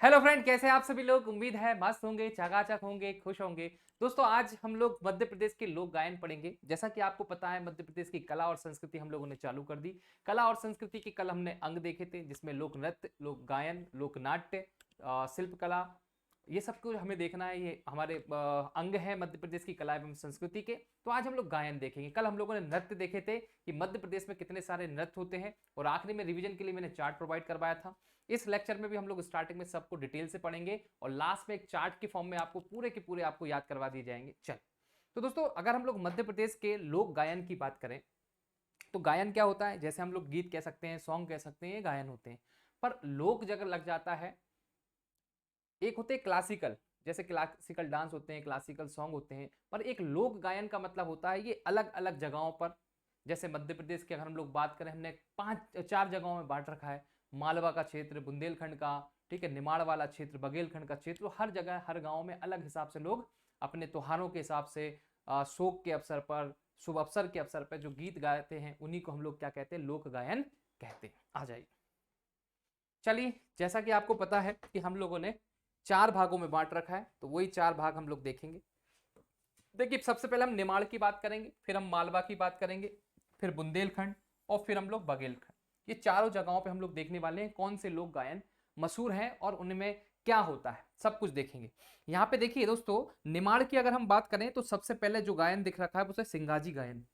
Hello friend, कैसे हैं आप सभी लोग। उम्मीद है मस्त होंगे, चकाचक होंगे, खुश होंगे। दोस्तों, आज हम लोग मध्य प्रदेश के लोक गायन पढ़ेंगे। जैसा कि आपको पता है, मध्य प्रदेश की कला और संस्कृति हम लोगों ने चालू कर दी। कला और संस्कृति के कल हमने अंग देखे थे, जिसमें लोक नृत्य, लोक गायन, लोक नाट्य, शिल्प कला, ये सब कुछ हमें देखना है। ये हमारे अंग है मध्य प्रदेश की कला एवं संस्कृति के। तो आज हम लोग गायन देखेंगे। कल हम लोगों ने नृत्य देखे थे कि मध्य प्रदेश में कितने सारे नृत्य होते हैं, और आखिरी में रिवीजन के लिए मैंने चार्ट प्रोवाइड करवाया था। इस लेक्चर में भी हम लोग स्टार्टिंग में सबको डिटेल से पढ़ेंगे, और लास्ट में एक चार्ट के फॉर्म में आपको पूरे के पूरे आपको याद करवा दिए जाएंगे। चल, तो दोस्तों, अगर हम लोग मध्य प्रदेश के लोक गायन की बात करें, तो गायन क्या होता है। जैसे हम लोग गीत कह सकते हैं, सॉन्ग कह सकते हैं, ये गायन होते हैं। पर लोक जगह लग जाता है, एक होते हैं क्लासिकल, जैसे क्लासिकल डांस होते हैं, क्लासिकल सॉन्ग होते हैं। पर एक लोक गायन का मतलब होता है ये अलग अलग जगहों पर। जैसे मध्य प्रदेश की अगर हम लोग बात करें, हमने पांच चार जगहों में बांट रखा है। मालवा का क्षेत्र, बुंदेलखंड का, ठीक है, निमाड़ वाला क्षेत्र, बघेलखंड का क्षेत्र। हर जगह हर गांव में अलग हिसाब से लोग अपने त्योहारों के हिसाब से, शोक के अवसर पर, शुभ अवसर के अवसर पर जो गीत गाते हैं, उन्हीं को हम लोग क्या कहते हैं, लोक गायन कहते हैं। आ जाइए, चलिए, जैसा कि आपको पता है कि हम लोगों ने चार भागों में बांट रखा है, तो वही चार भाग हम लोग देखेंगे। देखिए, सबसे पहले हम निमाड़ की बात करेंगे, फिर हम मालवा की बात करेंगे, फिर बुंदेलखंड, और फिर हम लोग बघेलखंड। ये चारों जगहों पे हम लोग देखने वाले हैं कौन से लोक गायन मशहूर हैं और उनमें क्या होता है, सब कुछ देखेंगे। यहाँ पे देखिए दोस्तों, निमाड़ की अगर हम बात करें तो सबसे पहले जो गायन दिख रखा है वो है सिंगाजी गायन।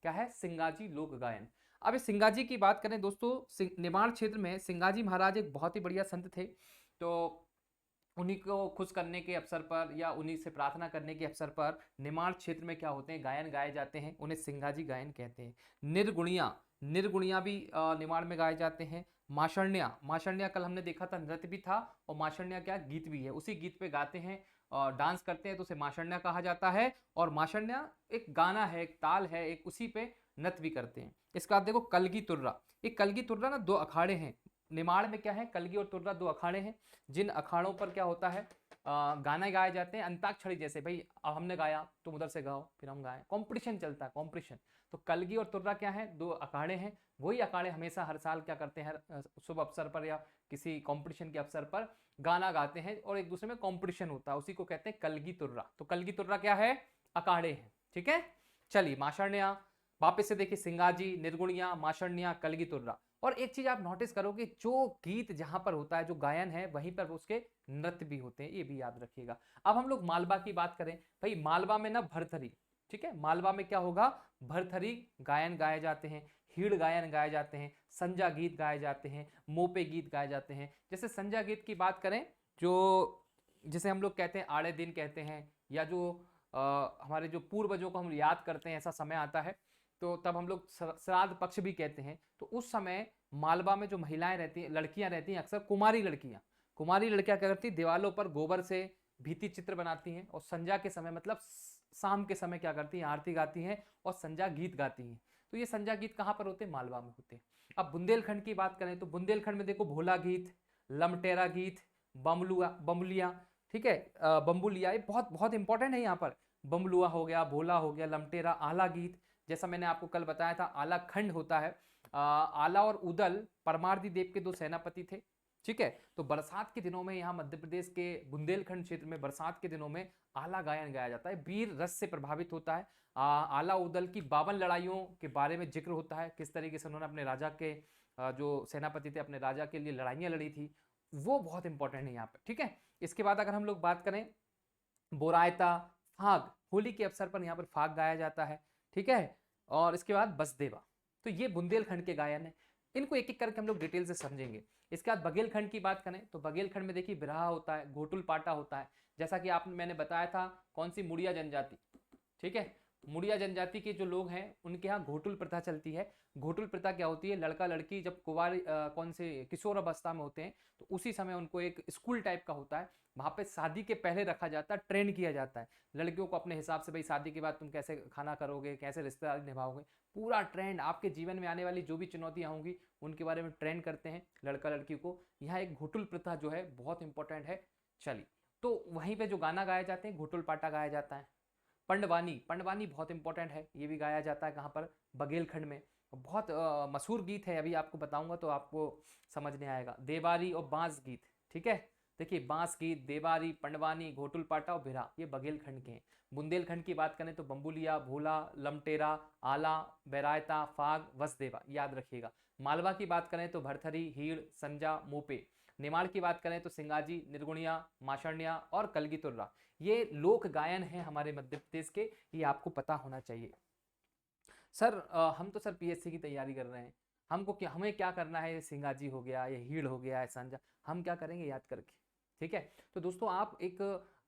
क्या है? सिंगाजी लोक गायन। अब इस सिंगाजी की बात करें दोस्तों, निमाड़ क्षेत्र में सिंगाजी महाराज एक बहुत ही बढ़िया संत थे। तो उन्हीं को खुश करने के अवसर पर या उन्हीं से प्रार्थना करने के अवसर पर निमाड़ क्षेत्र में क्या होते हैं, गायन गाए जाते हैं। उन्हें सिंगाजी गायन कहते हैं। निर्गुणिया, निर्गुणिया भी निमाड़ में गाए जाते हैं। माशरण्या, माशरण्या कल हमने देखा था, नृत्य भी था, और माशरण्या क्या, गीत भी है। उसी गीत पे गाते हैं और डांस करते हैं, तो उसे माशरण्या कहा जाता है। और माशरण्या एक गाना है, एक ताल है, एक उसी पे नृत्य भी करते हैं। इसके बाद देखो कलगी तुर्रा। ये कलगी तुर्रा ना दो अखाड़े हैं। निमाड़ में क्या है, कलगी और तुर्रा दो अखाड़े हैं, जिन अखाड़ों पर क्या होता है, गाने गाए जाते हैं। अंताक्षरी जैसे, भाई अब हमने गाया तुम उधर से गाओ, फिर हम गाएं, कंपटीशन चलता है, कंपटीशन। तो कलगी और तुर्रा क्या है, दो अखाड़े हैं। वही अखाड़े हमेशा हर साल क्या करते हैं, शुभ अवसर पर या किसी कंपटीशन के अवसर पर गाना गाते हैं, और एक दूसरे में कंपटीशन होता है। उसी को कहते हैं कलगी तुर्रा। तो कलगी तुर्रा क्या है, अखाड़े हैं। ठीक है, चलिए, माशरण्या, वापस से देखिए, सिंगाजी, निर्गुणिया, माशरण्या, कलगी तुर्रा। और एक चीज आप नोटिस करोगे, जो गीत जहां पर होता है, जो गायन है, वहीं पर उसके नृत्य भी होते हैं, ये भी याद रखिएगा। अब हम लोग मालवा की बात करें, भाई मालवा में ना भरथरी, ठीक है, मालवा में क्या होगा, भरथरी गायन गाए जाते हैं, हीड़ गायन गाए जाते हैं, संजा गीत गाए जाते हैं, मोपे गीत गाए जाते हैं। जैसे संजा गीत की बात करें, जो जिसे हम लोग कहते हैं आड़े दिन कहते हैं, या जो हमारे जो पूर्वजों को हम याद करते हैं, ऐसा समय आता है, तो तब हम लोग श्राद्ध पक्ष भी कहते हैं। तो उस समय मालवा में जो महिलाएं रहती हैं, लड़कियां रहती हैं, अक्सर कुमारी लड़कियां, कुमारी लड़कियां क्या करती हैं, दीवालों पर गोबर से भित्ति चित्र बनाती हैं, और संजा के समय मतलब शाम के समय क्या करती हैं, आरती गाती हैं और संजा गीत गाती हैं। तो ये संजा गीत कहाँ पर होते हैं, मालवा में होते हैं। अब बुंदेलखंड की बात करें, तो बुंदेलखंड में देखो भोला गीत, लमटेरा गीत, बमलुआ, बमलिया, ठीक है, बम्बुलिया, ये बहुत बहुत इंपॉर्टेंट है यहाँ पर। बमलुआ हो गया, भोला हो गया, लमटेरा, आला गीत, जैसा मैंने आपको कल बताया था, आला खंड होता है। आला और उदल परमार्दी देव के दो सेनापति थे। ठीक है, तो बरसात के दिनों में यहाँ मध्य प्रदेश के बुंदेलखंड क्षेत्र में बरसात के दिनों में आला गायन गाया जाता है। वीर रस से प्रभावित होता है। आला उदल की 52 लड़ाइयों के बारे में जिक्र होता है, किस तरीके से उन्होंने अपने राजा के, जो सेनापति थे, अपने राजा के लिए लड़ाइयाँ लड़ी थी, वो बहुत इंपॉर्टेंट है यहाँ पे। ठीक है, इसके बाद अगर हम लोग बात करें, बोरायता, फाग, होली के अवसर पर यहाँ पर फाग गाया जाता है। ठीक है, और इसके बाद बसदेवा। तो ये बुंदेलखंड के गायन है, इनको एक एक करके हम लोग डिटेल से समझेंगे। इसके बाद बघेलखंड की बात करें, तो बघेलखंड में देखिए बिरहा होता है, घोटुल पाटा होता है। जैसा कि आपने मैंने बताया था, कौन सी, मुड़िया जनजाति। ठीक है, मुड़िया जनजाति के जो लोग हैं, उनके यहाँ घोटुल प्रथा चलती है। घोटुल प्रथा क्या होती है, लड़का लड़की जब कुंवारी, कौन से, किशोर अवस्था में होते हैं, तो उसी समय उनको एक स्कूल टाइप का होता है, वहां पे शादी के पहले रखा जाता है, ट्रेन किया जाता है लड़कियों को अपने हिसाब से। भाई शादी के बाद तुम कैसे खाना करोगे, कैसे रिश्तेदारी निभाओगे, पूरा ट्रेंड, आपके जीवन में आने वाली जो भी चुनौतियां होंगी उनके बारे में ट्रेन करते हैं लड़का लड़की को। यहाँ एक घोटुल प्रथा जो है बहुत इंपॉर्टेंट है। चलिए, तो वहीं पे जो गाना गाए जाते हैं, घोटुल पाटा गाया जाता है। पंडवानी, पंडवानी बहुत इंपॉर्टेंट है, ये भी गाया जाता है कहाँ पर, बघेलखंड में। बहुत मशहूर गीत है, अभी आपको बताऊंगा तो आपको समझ में आएगा। देवारी और बांस गीत, ठीक है, देखिए बांस गीत, देवारी, पंडवानी, घोटुल पाटा और बिरहा ये बघेलखंड के हैं। बुंदेलखंड की बात करें तो बम्बुलिया, भोला, लमटेरा, आला, बेरायता, फाग, वसदेवा, याद रखिएगा। मालवा की बात करें तो भरथरी, हीड़, संजा, मोपे। निमाड़ की बात करें तो सिंगाजी, निर्गुणिया, माशण्या और कलगी तुर्रा। ये लोक गायन है हमारे मध्य प्रदेश के, ये आपको पता होना चाहिए। सर हम तो सर पीएससी की तैयारी कर रहे हैं, हमको क्या, हमें क्या करना है, ये सिंगाजी हो गया, ये हीड़ हो गया, संजा, हम क्या करेंगे याद करके। ठीक है, तो दोस्तों आप एक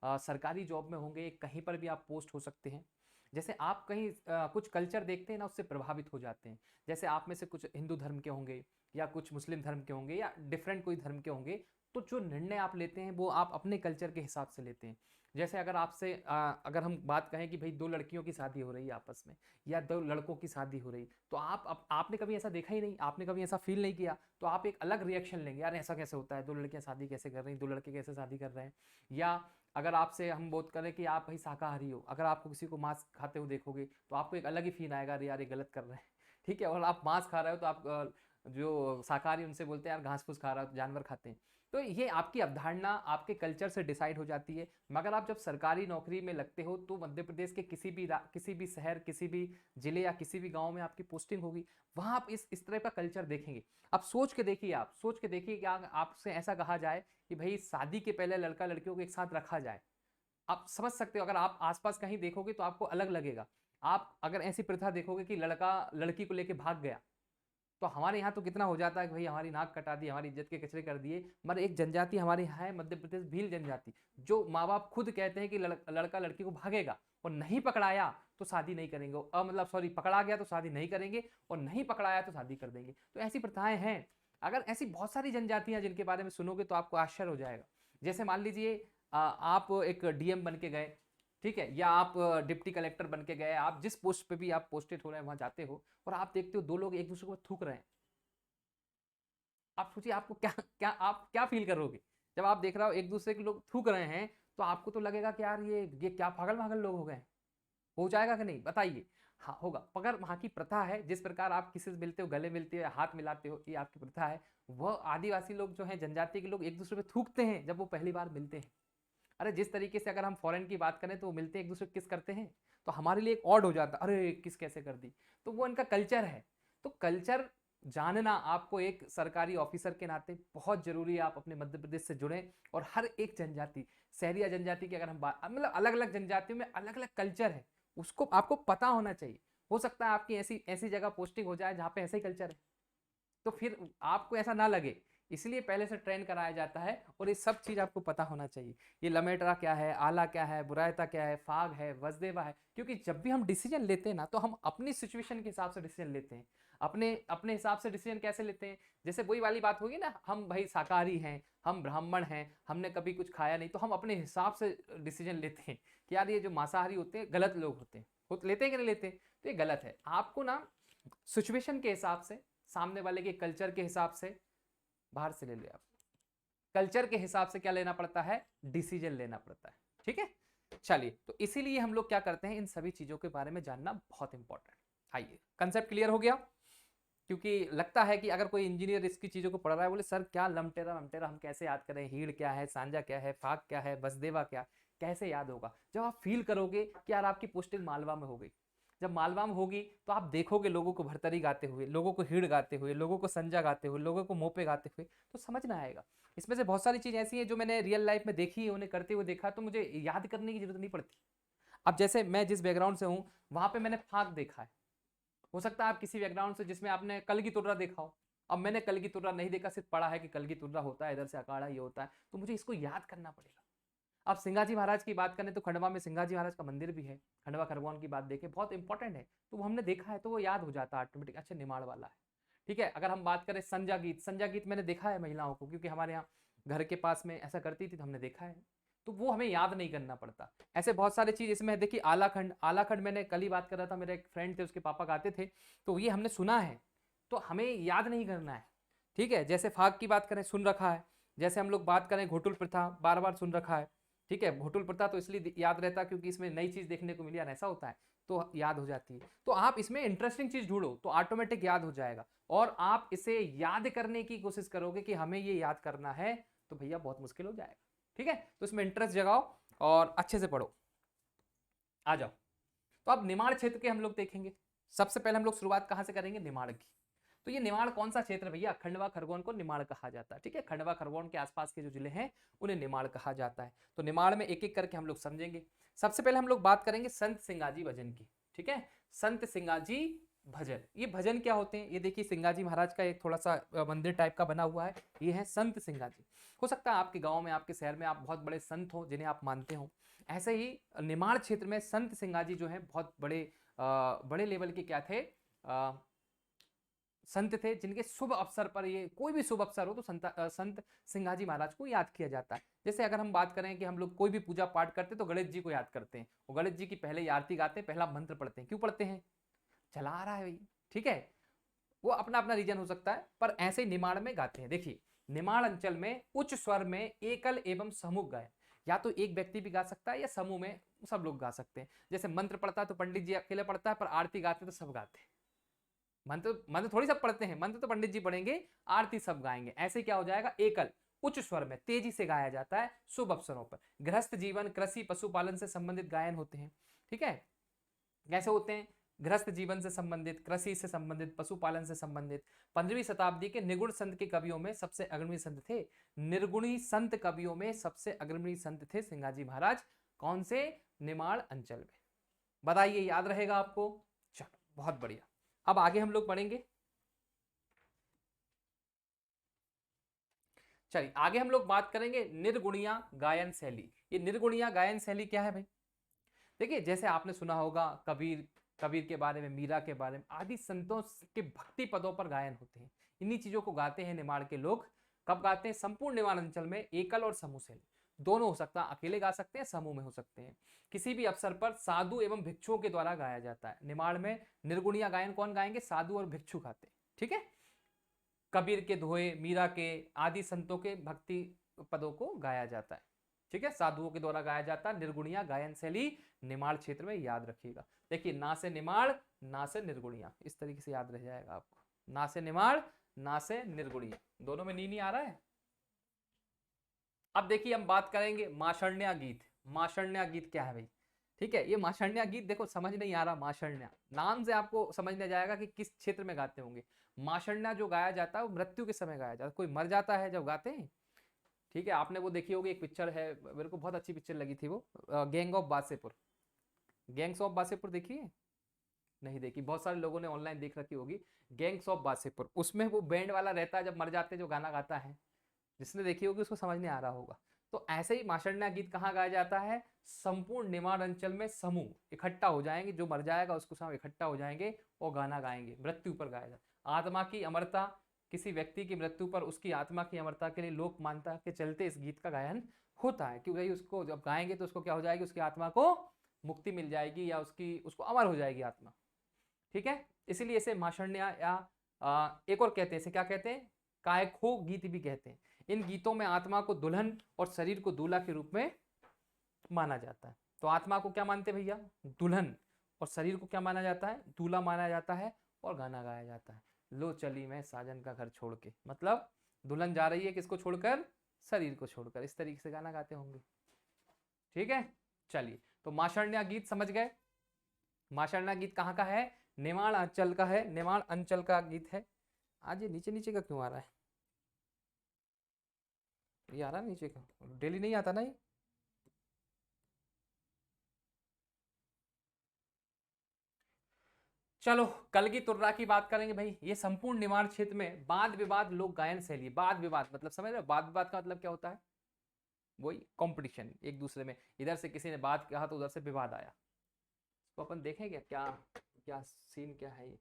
सरकारी जॉब में होंगे, कहीं पर भी आप पोस्ट हो सकते हैं। जैसे आप कहीं कुछ कल्चर देखते हैं ना, उससे प्रभावित हो जाते हैं। जैसे आप में से कुछ हिंदू धर्म के होंगे या कुछ मुस्लिम धर्म के होंगे या डिफरेंट कोई धर्म के होंगे, तो जो निर्णय आप लेते हैं वो आप अपने कल्चर के हिसाब से लेते हैं। जैसे अगर आपसे अगर हम बात कहें कि भाई दो लड़कियों की शादी हो रही है आपस में, या दो लड़कों की शादी हो रही, तो आपने कभी ऐसा देखा ही नहीं, आपने कभी ऐसा फील नहीं किया, तो आप एक अलग रिएक्शन लेंगे, यार ऐसा कैसे होता है, दो लड़कियां शादी कैसे कर रही, दो लड़के कैसे शादी कर रहे हैं। या अगर आपसे हम बात करें कि आप भाई शाकाहारी हो, अगर आपको किसी को मांस खाते हुए देखोगे तो आपको एक अलग ही फील आएगा, अरे यार ये गलत कर रहे हैं। ठीक है, और आप मांस खा रहे हो तो आप जो शाकाहारी उनसे बोलते हैं यार घास फूस खा रहा हो, जानवर खाते हैं। तो ये आपकी अवधारणा आपके कल्चर से डिसाइड हो जाती है। मगर आप जब सरकारी नौकरी में लगते हो तो मध्य प्रदेश के किसी भी शहर, किसी भी जिले या किसी भी गांव में आपकी पोस्टिंग होगी, वहां आप इस तरह का कल्चर देखेंगे। आप सोच के देखिए, आप सोच के देखिए कि आपसे ऐसा कहा जाए कि भाई शादी के पहले लड़का लड़कियों को एक साथ रखा जाए, आप समझ सकते हो। अगर आप आसपास कहीं देखोगे तो आपको अलग लगेगा। आप अगर ऐसी प्रथा देखोगे कि लड़का लड़की को लेके भाग गया, तो हमारे यहाँ तो कितना हो जाता है कि भाई हमारी नाक कटा दी, हमारी इज्जत के कचरे कर दिए। मगर एक जनजाति हमारे यहाँ है मध्य प्रदेश, भील जनजाति, जो माँ बाप खुद कहते हैं कि लड़का लड़की को भागेगा और नहीं पकड़ाया तो शादी नहीं करेंगे, मतलब सॉरी, पकड़ा गया तो शादी नहीं करेंगे और नहीं पकड़ाया तो शादी कर देंगे। तो ऐसी प्रथाएं हैं। अगर ऐसी बहुत सारी जनजातियां जिनके बारे में सुनोगे तो आपको आश्चर्य हो जाएगा। जैसे मान लीजिए आप एक डीएम बन के गए, ठीक है, या आप डिप्टी कलेक्टर बन के गए, आप जिस पोस्ट पे भी आप पोस्टेड हो रहे हैं वहां जाते हो और आप देखते हो दो लोग एक दूसरे को थूक रहे हैं। आप सोचिए आपको क्या क्या आप क्या फील करोगे जब आप देख रहे हो एक दूसरे के लोग थूक रहे हैं। तो आपको तो लगेगा कि यार ये क्या पागल पागल लोग हो गए। हो जाएगा कि नहीं बताइए। हाँ होगा, मगर वहाँ की प्रथा है। जिस प्रकार आप किसी से मिलते हो, गले मिलते हो, हाथ मिलाते हो, ये आपकी प्रथा है। वह आदिवासी लोग जो हैं, जनजाति के लोग एक दूसरे पे थूकते हैं जब वो पहली बार मिलते हैं। अरे जिस तरीके से अगर हम फॉरेन की बात करें तो वो मिलते हैं एक दूसरे को किस करते हैं, तो हमारे लिए एक ऑड हो जाता, अरे किस कैसे कर दी। तो वो इनका कल्चर है। तो कल्चर जानना आपको एक सरकारी ऑफिसर के नाते बहुत जरूरी है। आप अपने मध्य प्रदेश से जुड़े और हर एक जनजाति, शहरी या जनजाति की अगर हम बात, मतलब अलग अलग जनजातियों में अलग अलग कल्चर है, उसको आपको पता होना चाहिए। हो सकता है आपकी ऐसी ऐसी जगह पोस्टिंग हो जाए जहाँ पे ऐसा ही कल्चर है, तो फिर आपको ऐसा ना लगे, इसलिए पहले से ट्रेन कराया जाता है और ये सब चीज आपको पता होना चाहिए। ये लमेटरा क्या है, आला क्या है, बुरायता क्या है, फाग है, वसदेवा है। क्योंकि जब भी हम डिसीजन लेते हैं ना, तो हम अपनी सिचुएशन के हिसाब से डिसीजन लेते हैं। अपने अपने हिसाब से डिसीजन कैसे लेते हैं, जैसे वही वाली बात होगी ना, हम भाई शाकाहारी हैं, हम ब्राह्मण हैं, हमने कभी कुछ खाया नहीं, तो हम अपने हिसाब से डिसीजन लेते हैं कि यार ये जो मांसाहारी होते हैं गलत लोग होते हैं। लेते हैं कि नहीं लेते, तो ये गलत है। आपको ना सिचुएशन के हिसाब से, सामने वाले के कल्चर के हिसाब से, बाहर से ले लिया आप, कल्चर के हिसाब से क्या लेना पड़ता है, डिसीजन लेना पड़ता है। ठीक है, चलिए, तो इसीलिए हम लोग क्या करते हैं, इन सभी चीजों के बारे में जानना बहुत इंपॉर्टेंट। आइए, कंसेप्ट क्लियर हो गया। क्योंकि लगता है कि अगर कोई इंजीनियर इसकी चीजों को पढ़ रहा है, बोले सर क्या लमटेरा वमटेरा हम कैसे याद करें, हीड़ क्या है, सांझा क्या है, फाग क्या है, बसदेवा क्या, कैसे याद होगा। जब आप फील करोगे कि यार आपकी पोस्टिंग मालवा में हो गई, जब मालवा में होगी तो आप देखोगे लोगों को भरतरी गाते हुए, लोगों को हीड़ गाते हुए, लोगों को संजा गाते हुए, लोगों को मोपे गाते हुए, तो समझ में आएगा। इसमें से बहुत सारी चीज ऐसी है जो मैंने रियल लाइफ में देखी है, उन्हें करते हुए देखा, तो मुझे याद करने की जरूरत नहीं पड़ती। अब जैसे मैं जिस बैकग्राउंड से हूँ वहां पे मैंने फाग देखा है। हो सकता है आप किसी बैकग्राउंड से जिसमें आपने कलगी तुर्रा देखा हो। अब मैंने कलगी तुर्रा नहीं देखा, सिर्फ पढ़ा है कि कलगी तुर्रा होता है, इधर से अखाड़ा ये होता है, तो मुझे इसको याद करना पड़ेगा। अब सिंगाजी महाराज की बात करें तो खंडवा में सिंगाजी महाराज का मंदिर भी है। खंडवा खरगोन की बात देखें, बहुत इंपॉर्टेंट है, तो वो हमने देखा है तो वो याद हो जाता है ऑटोमेटिक। अच्छा निमाड़ वाला है, ठीक है। अगर हम बात करें संजा गीत, संजा गीत मैंने देखा है महिलाओं को, क्योंकि हमारे यहाँ घर के पास में ऐसा करती थी तो हमने देखा है, तो वो हमें याद नहीं करना पड़ता। ऐसे बहुत सारी चीज इसमें देखिए, आलाखंड, आलाखंड मैंने कल ही बात कर रहा था, मेरे एक फ्रेंड थे उसके पापा गाते थे, तो ये हमने सुना है, तो हमें याद नहीं करना है। ठीक है, जैसे फाग की बात करें, सुन रखा है। जैसे हम लोग बात करें घोटुल प्रथा, बार बार सुन रखा है। ठीक है, घोटुल प्रथा तो इसलिए याद रहता क्योंकि इसमें नई चीज देखने को मिली, ऐसा होता है तो याद हो जाती है। तो आप इसमें इंटरेस्टिंग चीज ढूंढो तो ऑटोमेटिक याद हो जाएगा, और आप इसे याद करने की कोशिश करोगे कि हमें ये याद करना है, तो भैया बहुत मुश्किल हो जाएगा। ठीक है, तो इसमें इंटरेस्ट जगाओ और अच्छे से पढ़ो। आ जाओ, तो अब निमाड़ क्षेत्र के हम लोग देखेंगे। सबसे पहले हम लोग शुरुआत कहां से करेंगे, निमाड़ की। तो ये निमाड़ कौन सा क्षेत्र भैया, खंडवा खरगोन को निमाड़ कहा जाता है। ठीक है, खंडवा खरगोन के आसपास के जो जिले हैं उन्हें निमाड़ कहा जाता है। तो निमाड़ में एक एक करके हम लोग समझेंगे। सबसे पहले हम लोग बात करेंगे संत सिंगाजी भजन की। ठीक है, संत सिंगाजी भजन, ये भजन क्या होते हैं, ये देखिए सिंगाजी महाराज का एक थोड़ा सा मंदिर टाइप का बना हुआ है, ये है संत सिंगाजी। हो सकता है आपके गांव में, आपके शहर में आप बहुत बड़े संत हो जिन्हें आप मानते हो। ऐसे ही निमाड़ क्षेत्र में संत सिंगाजी जो है बहुत बड़े लेवल के क्या थे, संत थे, जिनके शुभ अवसर पर, ये कोई भी शुभ अवसर हो तो संत सिंगाजी महाराज को याद किया जाता है। जैसे अगर हम बात करें कि हम लोग कोई भी पूजा पाठ करते हैं तो गणेश जी को याद करते हैं, वो गणेश जी की पहले आरती गाते हैं, पहला मंत्र पढ़ते हैं। क्यों पढ़ते हैं, चला आ रहा है भाई। ठीक है, वो अपना अपना रीजन हो सकता है, पर ऐसे ही निमाड़ में गाते हैं। देखिए, निमाड़ अंचल में उच्च स्वर में एकल एवं समूह गायन, या तो एक व्यक्ति भी गा सकता है या समूह में सब लोग गा सकते हैं। जैसे मंत्र पढ़ता है तो पंडित जी अकेले पढ़ता है, पर आरती गाते तो सब गाते हैं। मंत्र मंत्र थोड़ी सब पढ़ते हैं, मंत्र तो पंडित जी पढ़ेंगे, आरती सब गाएंगे। ऐसे क्या हो जाएगा, एकल उच्च स्वर में तेजी से गाया जाता है शुभ अवसरों पर। गृहस्थ जीवन, कृषि, पशुपालन से संबंधित गायन होते हैं। ठीक है, कैसे होते हैं, गृहस्थ जीवन से संबंधित, कृषि से संबंधित, पशुपालन से संबंधित। 15वीं शताब्दी के निर्गुण संत के कवियों में सबसे अग्रणी संत थे, निर्गुणी संत कवियों में सबसे अग्रणी संत थे सिंगाजी महाराज। कौन से, निमाड़ अंचल में। बताइए, याद रहेगा आपको। चलो बहुत बढ़िया, अब आगे हम लोग पढ़ेंगे। चलिए आगे हम लोग बात करेंगे निर्गुणिया गायन शैली। ये निर्गुणिया गायन शैली क्या है भाई, देखिए जैसे आपने सुना होगा कबीर, कबीर के बारे में, मीरा के बारे में, आदि संतों के भक्ति पदों पर गायन होते हैं। इन्हीं चीजों को गाते हैं निमाड़ के लोग। कब गाते हैं, संपूर्ण निमाड़ अंचल में एकल और समूह से दोनों हो सकता है, अकेले गा सकते हैं, समूह में हो सकते हैं। किसी भी अवसर पर साधु एवं भिक्षुओं के द्वारा गाया जाता है। निमाड़ में निर्गुणिया गायन कौन गाएंगे, साधु और भिक्षु गाते हैं। ठीक है, कबीर के दोहे, मीरा के, आदि संतों के भक्ति पदों को गाया जाता है। ठीक है, साधुओं के द्वारा गाया जाता है। निर्गुणिया गायन शैली निमाड़ क्षेत्र में, याद रखिएगा। देखिए, ना से निमाड़, ना से निर्गुणिया, इस तरीके से याद रह जाएगा आपको। ना से निमाड़, ना से निर्गुणिया, दोनों में नी नहीं आ रहा है। अब देखिए हम बात करेंगे माशरण्या गीत। माशरण्या गीत क्या है भाई, ठीक है, ये माशरण्या गीत देखो समझ नहीं आ रहा, माशरण्या नाम से आपको समझ नहीं जाएगा कि किस क्षेत्र में गाते होंगे। माशरण्या जो गाया जाता है वो मृत्यु के समय गाया जाता है, कोई मर जाता है जब गाते हैं। ठीक है, आपने वो देखी होगी, एक पिक्चर है, मेरे को बहुत अच्छी पिक्चर लगी थी वो, gang of Wasseypur. Gangs of Wasseypur देखी है, नहीं देखी, बहुत सारे लोगों ने ऑनलाइन देख रखी होगी। गैंग्स ऑफ वासेपुर, उसमें वो बैंड वाला रहता है, जब मर जाते हैं जो गाना गाता है, जिसने देखी होगी उसको समझ नहीं आ रहा होगा। तो ऐसे ही माशरण्या गीत कहाँ गाया जाता है, संपूर्ण निमाड़ अंचल में समूह इकट्ठा हो जाएंगे, जो मर जाएगा उसको साथ इकट्ठा हो जाएंगे और गाना गाएंगे, मृत्यु पर गाया जाता। आत्मा की अमरता, किसी व्यक्ति की मृत्यु पर उसकी आत्मा की अमरता के लिए लोक मान्यता के चलते इस गीत का गायन होता है, क्योंकि उसको जब गाएंगे तो उसको क्या हो जाएगी, उसकी आत्मा को मुक्ति मिल जाएगी, या उसको अमर हो जाएगी आत्मा। ठीक है, इसीलिए इसे माशरण्या या एक और कहते हैं, इसे क्या कहते हैं, कायखो गीत भी कहते हैं। इन गीतों में आत्मा को दुल्हन और शरीर को दूल्हा के रूप में माना जाता है। तो आत्मा को क्या मानते हैं भैया, दुल्हन, और शरीर को क्या माना जाता है, दूल्हा माना जाता है, और गाना गाया जाता है, लो चली मैं साजन का घर छोड़ के। मतलब दुल्हन जा रही है किसको छोड़कर, शरीर को छोड़कर, इस तरीके से गाना गाते होंगे। ठीक है, चलिए, तो माशरण्या गीत समझ गए। माशरण्या गीत कहाँ का है, निमाड़ अंचल का है, निमाड़ अंचल का गीत है। आज ये नीचे नीचे का क्यों आ रहा है, ये आ रहा है नीचे का, डेली नहीं आता ना ये। चलो, कल की तुर्रा की बात करेंगे भाई। ये संपूर्ण निमाड़ क्षेत्र में वाद विवाद लोक गायन शैली। वाद विवाद मतलब समझ रहे हो, वाद विवाद का मतलब क्या होता है, वही कंपटीशन एक दूसरे में, इधर से किसी ने बात कहा तो उधर से विवाद आया। तो अपन देखेंगे क्या क्या सीन क्या है ये।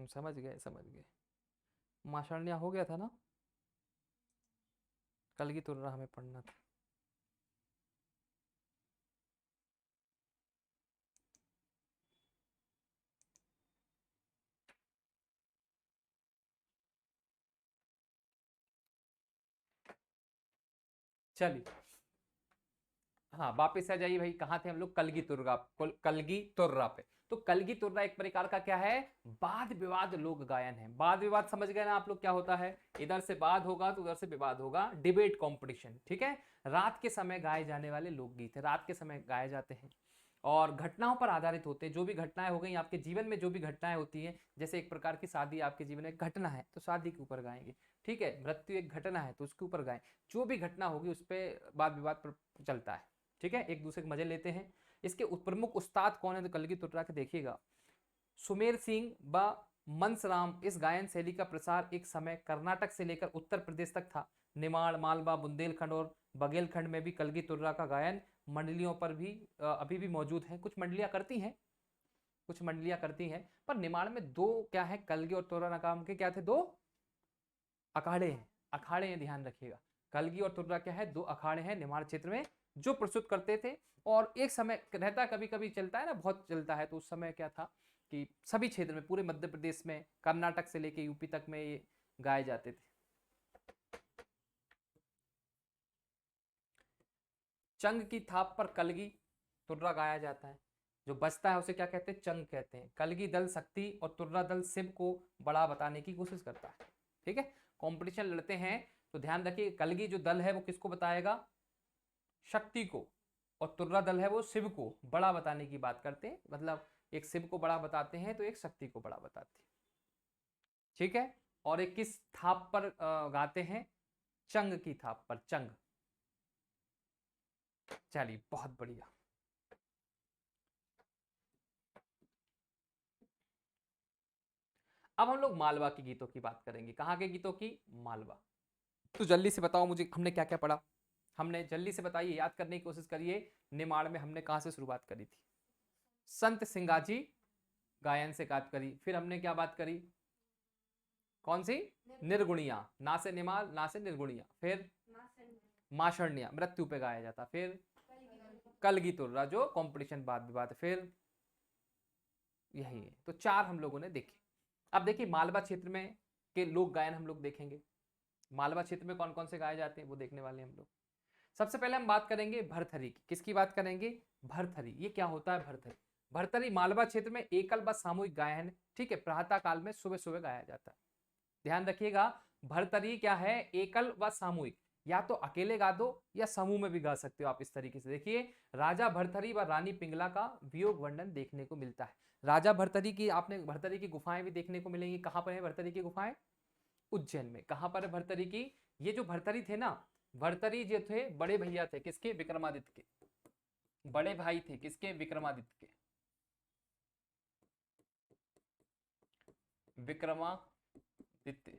समझ गए समझ गए। माशाल्लाह हो गया था ना, कल की तुर्रा हमें पढ़ना था। चलिए, हाँ वापिस आ जाइए भाई, कहाँ थे हम लोग? कलगी तुर्रा, कलगी तुर्रा पे। तो कलगी तुर्रा एक प्रकार का क्या है? वाद विवाद लोक गायन है। वाद विवाद समझ गए ना आप लोग क्या होता है? इधर से वाद होगा तो उधर से विवाद होगा, डिबेट कॉम्पिटिशन, ठीक है। रात के समय गाए जाने वाले लोकगीत है, रात के समय गाए जाते हैं और घटनाओं पर आधारित होते हैं। जो भी घटनाएं हो गई आपके जीवन में, जो भी घटनाएं होती हैं, जैसे एक प्रकार की शादी आपके जीवन में एक घटना है तो शादी के ऊपर गाएंगे, ठीक है। मृत्यु एक घटना है तो उसके ऊपर गाएं। जो भी घटना होगी उस पर वाद विवाद पर चलता है, ठीक है। एक दूसरे के मजे लेते हैं। इसके प्रमुख उस्ताद कौन है? तो कलगी तुर्रा के देखिएगा, सुमेर सिंह व मंसराम। इस गायन शैली का प्रसार एक समय कर्नाटक से लेकर उत्तर प्रदेश तक था। निमाड़, मालवा, बुंदेलखंड और बघेलखंड में भी कलगी तुर्रा का गायन मंडलियों पर भी अभी भी मौजूद है। कुछ मंडलियां करती हैं, कुछ मंडलियां करती हैं, पर निमाड़ में दो क्या है, कलगी और तुर्रा नाम के क्या थे? दो अखाड़े हैं, अखाड़े हैं, ध्यान रखिएगा। कलगी और तुर्रा क्या है? दो अखाड़े हैं निमाड़ क्षेत्र में जो प्रस्तुत करते थे। और एक समय रहता, कभी कभी चलता है ना, बहुत चलता है, तो उस समय क्या था कि सभी क्षेत्र में, पूरे मध्य प्रदेश में, कर्नाटक से लेके यूपी तक में ये गाए जाते थे। चंग की थाप पर कलगी तुर्रा गाया जाता है। जो बचता है उसे क्या कहते हैं? चंग कहते हैं। कलगी दल शक्ति और तुर्रा दल शिव को बड़ा बताने की कोशिश करता है, ठीक है। कंपटीशन लड़ते हैं तो ध्यान रखिए, कलगी जो दल है वो किसको बताएगा? शक्ति को। और तुर्रा दल है वो शिव को बड़ा बताने की बात करते हैं, मतलब एक शिव को बड़ा बताते हैं तो एक शक्ति को बड़ा बताते हैं, ठीक है। और एक किस थाप पर गाते हैं? चंग की थाप पर, चंग। चलिए बहुत बढ़िया। अब हम लोग मालवा के गीतों की बात करेंगे। कहाँ के गीतों की? मालवा। तो जल्दी से बताओ मुझे, हमने क्या क्या पढ़ा? हमने जल्दी से बताइए, याद करने की कोशिश करिए। निमाड़ में हमने कहां से शुरुआत करी थी? संत सिंगाजी गायन से बात करी। फिर हमने क्या बात करी? कौन सी? निर्गुणिया। ना से निमाल, ना से निर्गुणिया। फिर माशरण्या, मृत्यु पे गाया जाता। फिर कलगी तुर्रा जो कंपटीशन वाद विवाद। फिर यही है। तो चार हम लोगों ने देखे। अब देखिए मालवा क्षेत्र में के लोक गायन हम लोग देखेंगे। मालवा क्षेत्र में कौन कौन से गाए जाते हैं वो देखने वाले हैं हम लोग। सबसे पहले हम बात करेंगे भरथरी की। किसकी बात करेंगे? भरथरी। ये क्या होता है भरथरी? भरथरी मालवा क्षेत्र में एकल व सामूहिक गायन, ठीक है, प्रातः काल में सुबह सुबह गाया जाता है। ध्यान रखिएगा, भरथरी क्या है? एकल व सामूहिक। या तो अकेले गा दो या समूह में भी गा सकते हो आप। इस तरीके से देखिए, राजा भरथरी व रानी पिंगला का वियोग वर्णन देखने को मिलता है। राजा भरथरी की, आपने भरथरी की गुफाएं भी देखने को मिलेंगी। कहां पर है भरथरी की गुफाएं? उज्जैन में। कहां पर है भरथरी की? ये जो भरथरी थे ना, भरथरी जो थे बड़े भैया थे किसके? विक्रमादित्य के। बड़े भाई थे किसके? विक्रमादित्य के। विक्रमादित्य,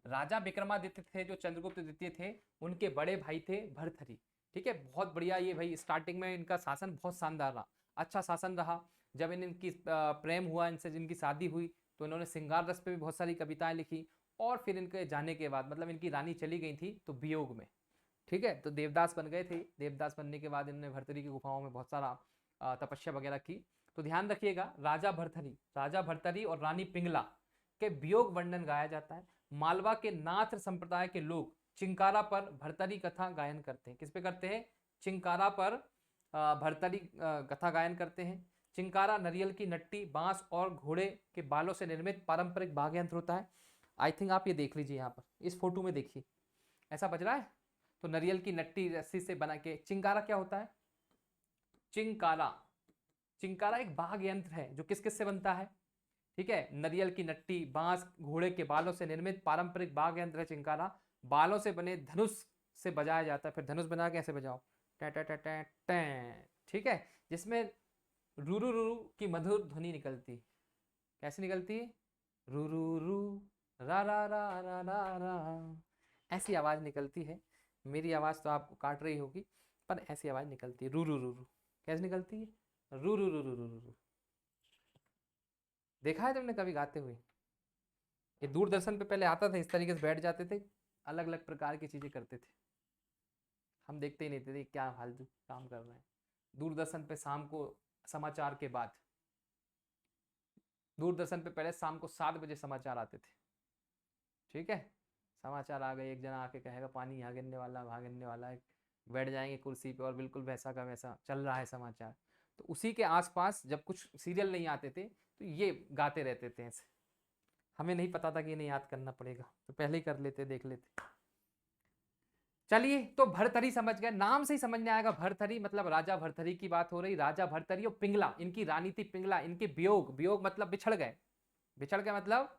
राजा विक्रमादित्य थे जो चंद्रगुप्त द्वितीय थे, उनके बड़े भाई थे भरथरी, ठीक है। बहुत बढ़िया ये भाई, स्टार्टिंग में इनका शासन बहुत शानदार रहा, अच्छा शासन रहा। जब इनकी प्रेम हुआ, इनसे जिनकी शादी हुई, तो इन्होंने श्रृंगार रस पे भी बहुत सारी कविताएं लिखी। और फिर इनके जाने के बाद, मतलब इनकी रानी चली गई थी तो वियोग में, ठीक है, तो देवदास बन गए थे। देवदास बनने के बाद इन्होंने भरथरी की गुफाओं में बहुत सारा तपस्या वगैरह की। तो ध्यान रखिएगा, राजा भरथरी और रानी पिंगला के वियोग वर्णन गाया जाता है। मालवा के नाथ संप्रदाय के लोग चिंकारा पर भरतरी कथा गायन करते हैं। किस पे करते हैं? चिंकारा पर भरतरी कथा गायन करते हैं। चिंकारा नरियल की नट्टी, बांस और घोड़े के बालों से निर्मित पारंपरिक वाद्य यंत्र होता है। आई थिंक आप ये देख लीजिए, यहाँ पर इस फोटो में देखिए ऐसा बज रहा है। तो नरियल की नट्टी रस्सी से बना के, चिंकारा क्या होता है? चिंकारा, चिंकारा एक वाद्य यंत्र है जो किस किस से बनता है? ठीक है, नरियल की नट्टी, बांस, घोड़े के बालों से निर्मित पारंपरिक वाद्य यंत्र है चिंकारा। बालों से बने धनुष से बजाया जाता है। फिर धनुष बना के ऐसे बजाओ, टे टे टे टे टे, ठीक है, जिसमें रूरू रूरू की मधुर ध्वनि निकलती। कैसे निकलती है? रू रू रू, रा रा रा रा रा रा, ऐसी आवाज निकलती है। मेरी आवाज तो आपको काट रही होगी, पर ऐसी आवाज निकलती है, रू रू रू रू। कैसे निकलती है? रू रू रू रू रू रू। देखा है तुमने कभी गाते हुए? ये दूरदर्शन पे पहले आता था, इस तरीके से बैठ जाते थे, अलग अलग प्रकार की चीजें करते थे। हम देखते ही नहीं थे क्या फालतू काम कर रहे हैं। दूरदर्शन पे शाम को समाचार के बाद, दूरदर्शन पे पहले शाम को 7 बजे समाचार आते थे, ठीक है। समाचार आ गए, एक जना आके कहेगा पानी यहाँ गिरने वाला, वहां गिरने वाला है, बैठ जाएंगे कुर्सी पे और बिल्कुल वैसा का वैसा चल रहा है समाचार। तो उसी के आसपास जब कुछ सीरियल नहीं आते थे तो ये गाते रहते थे ऐसे। हमें नहीं पता था कि इन्हें याद करना पड़ेगा, तो पहले ही कर लेते, देख लेते। चलिए, तो भरथरी समझ गए, नाम से ही समझ में आएगा भरथरी मतलब राजा भरथरी की बात हो रही। राजा भरथरी और पिंगला, इनकी रानी थी पिंगला, इनके वियोग, वियोग मतलब बिछड़ गए, बिछड़ गए मतलब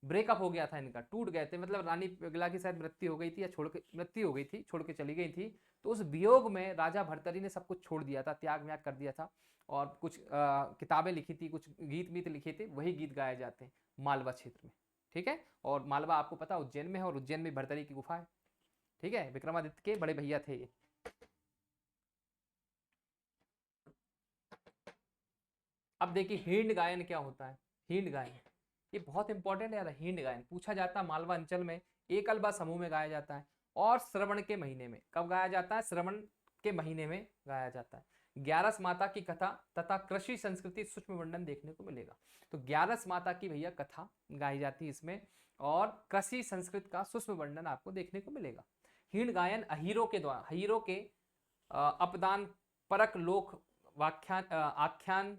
ब्रेकअप हो गया था इनका, टूट गए थे, मतलब रानी पिंगला की शायद मृत्यु हो गई थी या छोड़ के मृत्यु हो गई थी, छोड़ के चली गई थी। तो उस वियोग में राजा भरथरी ने सब कुछ छोड़ दिया था, त्याग व्याग कर दिया था, और कुछ किताबें लिखी थी, कुछ गीत मीत लिखे थे, वही गीत गाए जाते हैं मालवा क्षेत्र में। ठीक है, और मालवा आपको पता उज्जैन में है, और उज्जैन में भरथरी की गुफा है। ठीक है, विक्रमादित्य के बड़े भैया थे ये। अब देखिए हींड गायन क्या होता है। हींड गायन ये बहुत इंपॉर्टेंट है यार। हींड गायन पूछा जाता है मालवा अंचल में एकलबा समूह में गाया जाता है, और श्रवण के महीने में। कब गाया जाता है? श्रवण के महीने में गाया जाता है। ग्यारस माता की कथा तथा कृषि संस्कृति सूक्ष्म वर्णन देखने को मिलेगा। तो ग्यारस माता की भैया कथा गाई जाती है इसमें, और कृषि संस्कृत का सूक्ष्म वर्णन आपको देखने को मिलेगा। हींड गायन अहीरों के द्वारा, हीरों के अपदान परक लोक व्याख्यान आख्यान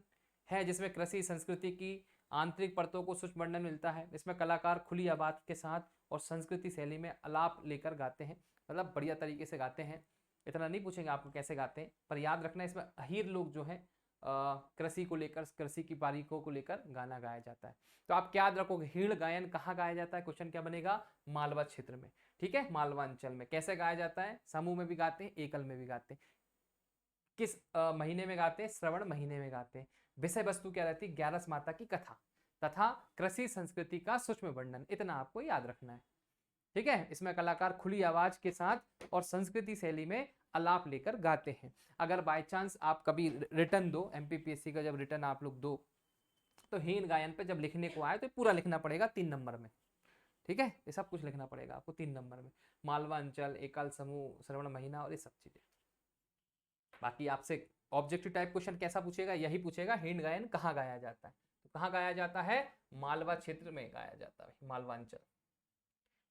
है, जिसमें कृषि संस्कृति की आंतरिक परतों को सूक्ष्म वर्णन मिलता है। इसमें कलाकार खुली आवाज के साथ और संस्कृति शैली में आलाप लेकर गाते हैं, मतलब बढ़िया तरीके से गाते हैं। इतना नहीं पूछेंगे आपको कैसे गाते हैं, पर याद रखना इसमें अहीर लोग जो है कृषि को लेकर, कृषि की बारीकों को लेकर गाना गाया जाता है। तो आप क्या याद रखोगे, हीड़ गायन कहाँ गाया जाता है? क्वेश्चन क्या बनेगा? मालवा क्षेत्र में। ठीक है, मालवा अंचल में। कैसे गाया जाता है? समूह में भी गाते हैं, एकल में भी गाते हैं। किस महीने में गाते हैं? श्रवण महीने में गाते हैं। विषय वस्तु क्या रहती है? ग्यारस माता की कथा तथा कृषि संस्कृति का सूक्ष्म वर्णन, इतना आपको याद रखना है। ठीक है, इसमें कलाकार खुली आवाज के साथ और संस्कृति शैली में आलाप लेकर गाते हैं। अगर बाय चांस आप कभी रिटर्न दो, एमपीपीएससी का जब रिटर्न आप लोग दो, तो हीन गायन पे जब लिखने को आए तो पूरा लिखना पड़ेगा 3 नंबर में। ठीक है, ये सब कुछ लिखना पड़ेगा आपको 3 नंबर में, मालवा अंचल, एकल समूह, श्रवण महीना और ये सब चीजें। बाकी आपसे ऑब्जेक्टिव टाइप क्वेश्चन कैसा पूछेगा? यही पूछेगा हींड गायन कहाँ गाया जाता है। तो कहाँ गाया जाता है? मालवा क्षेत्र में गाया जाता है, मालवांचल।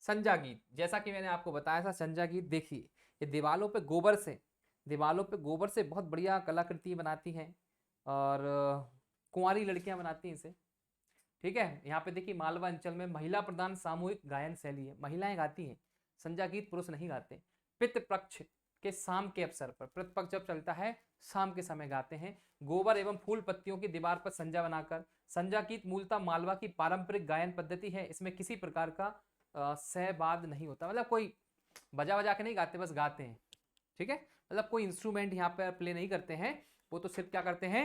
संजा गीत, जैसा कि मैंने आपको बताया था, संजा गीत देखिए, ये दीवालों पे गोबर से, दीवालों पे गोबर से बहुत बढ़िया कलाकृति बनाती हैं, और कुंवारी लड़कियां बनाती हैं इसे। ठीक है, यहाँ पे देखिए मालवा अंचल में महिला प्रधान सामूहिक गायन शैली है, महिलाएं गाती हैं संजा गीत, पुरुष नहीं गाते। पितृपक्ष के शाम के अवसर पर, पितृपक्ष जब चलता है शाम के समय गाते हैं, गोबर एवं फूल पत्तियों की दीवार पर संजा बनाकर। संजा गीत मूलतः मालवा की पारंपरिक गायन पद्धति है, इसमें किसी प्रकार का सहवाद नहीं होता, मतलब कोई बजा बजा के नहीं गाते, बस गाते हैं। ठीक है, मतलब कोई इंस्ट्रूमेंट यहाँ पर प्ले नहीं करते हैं, वो तो सिर्फ क्या करते हैं,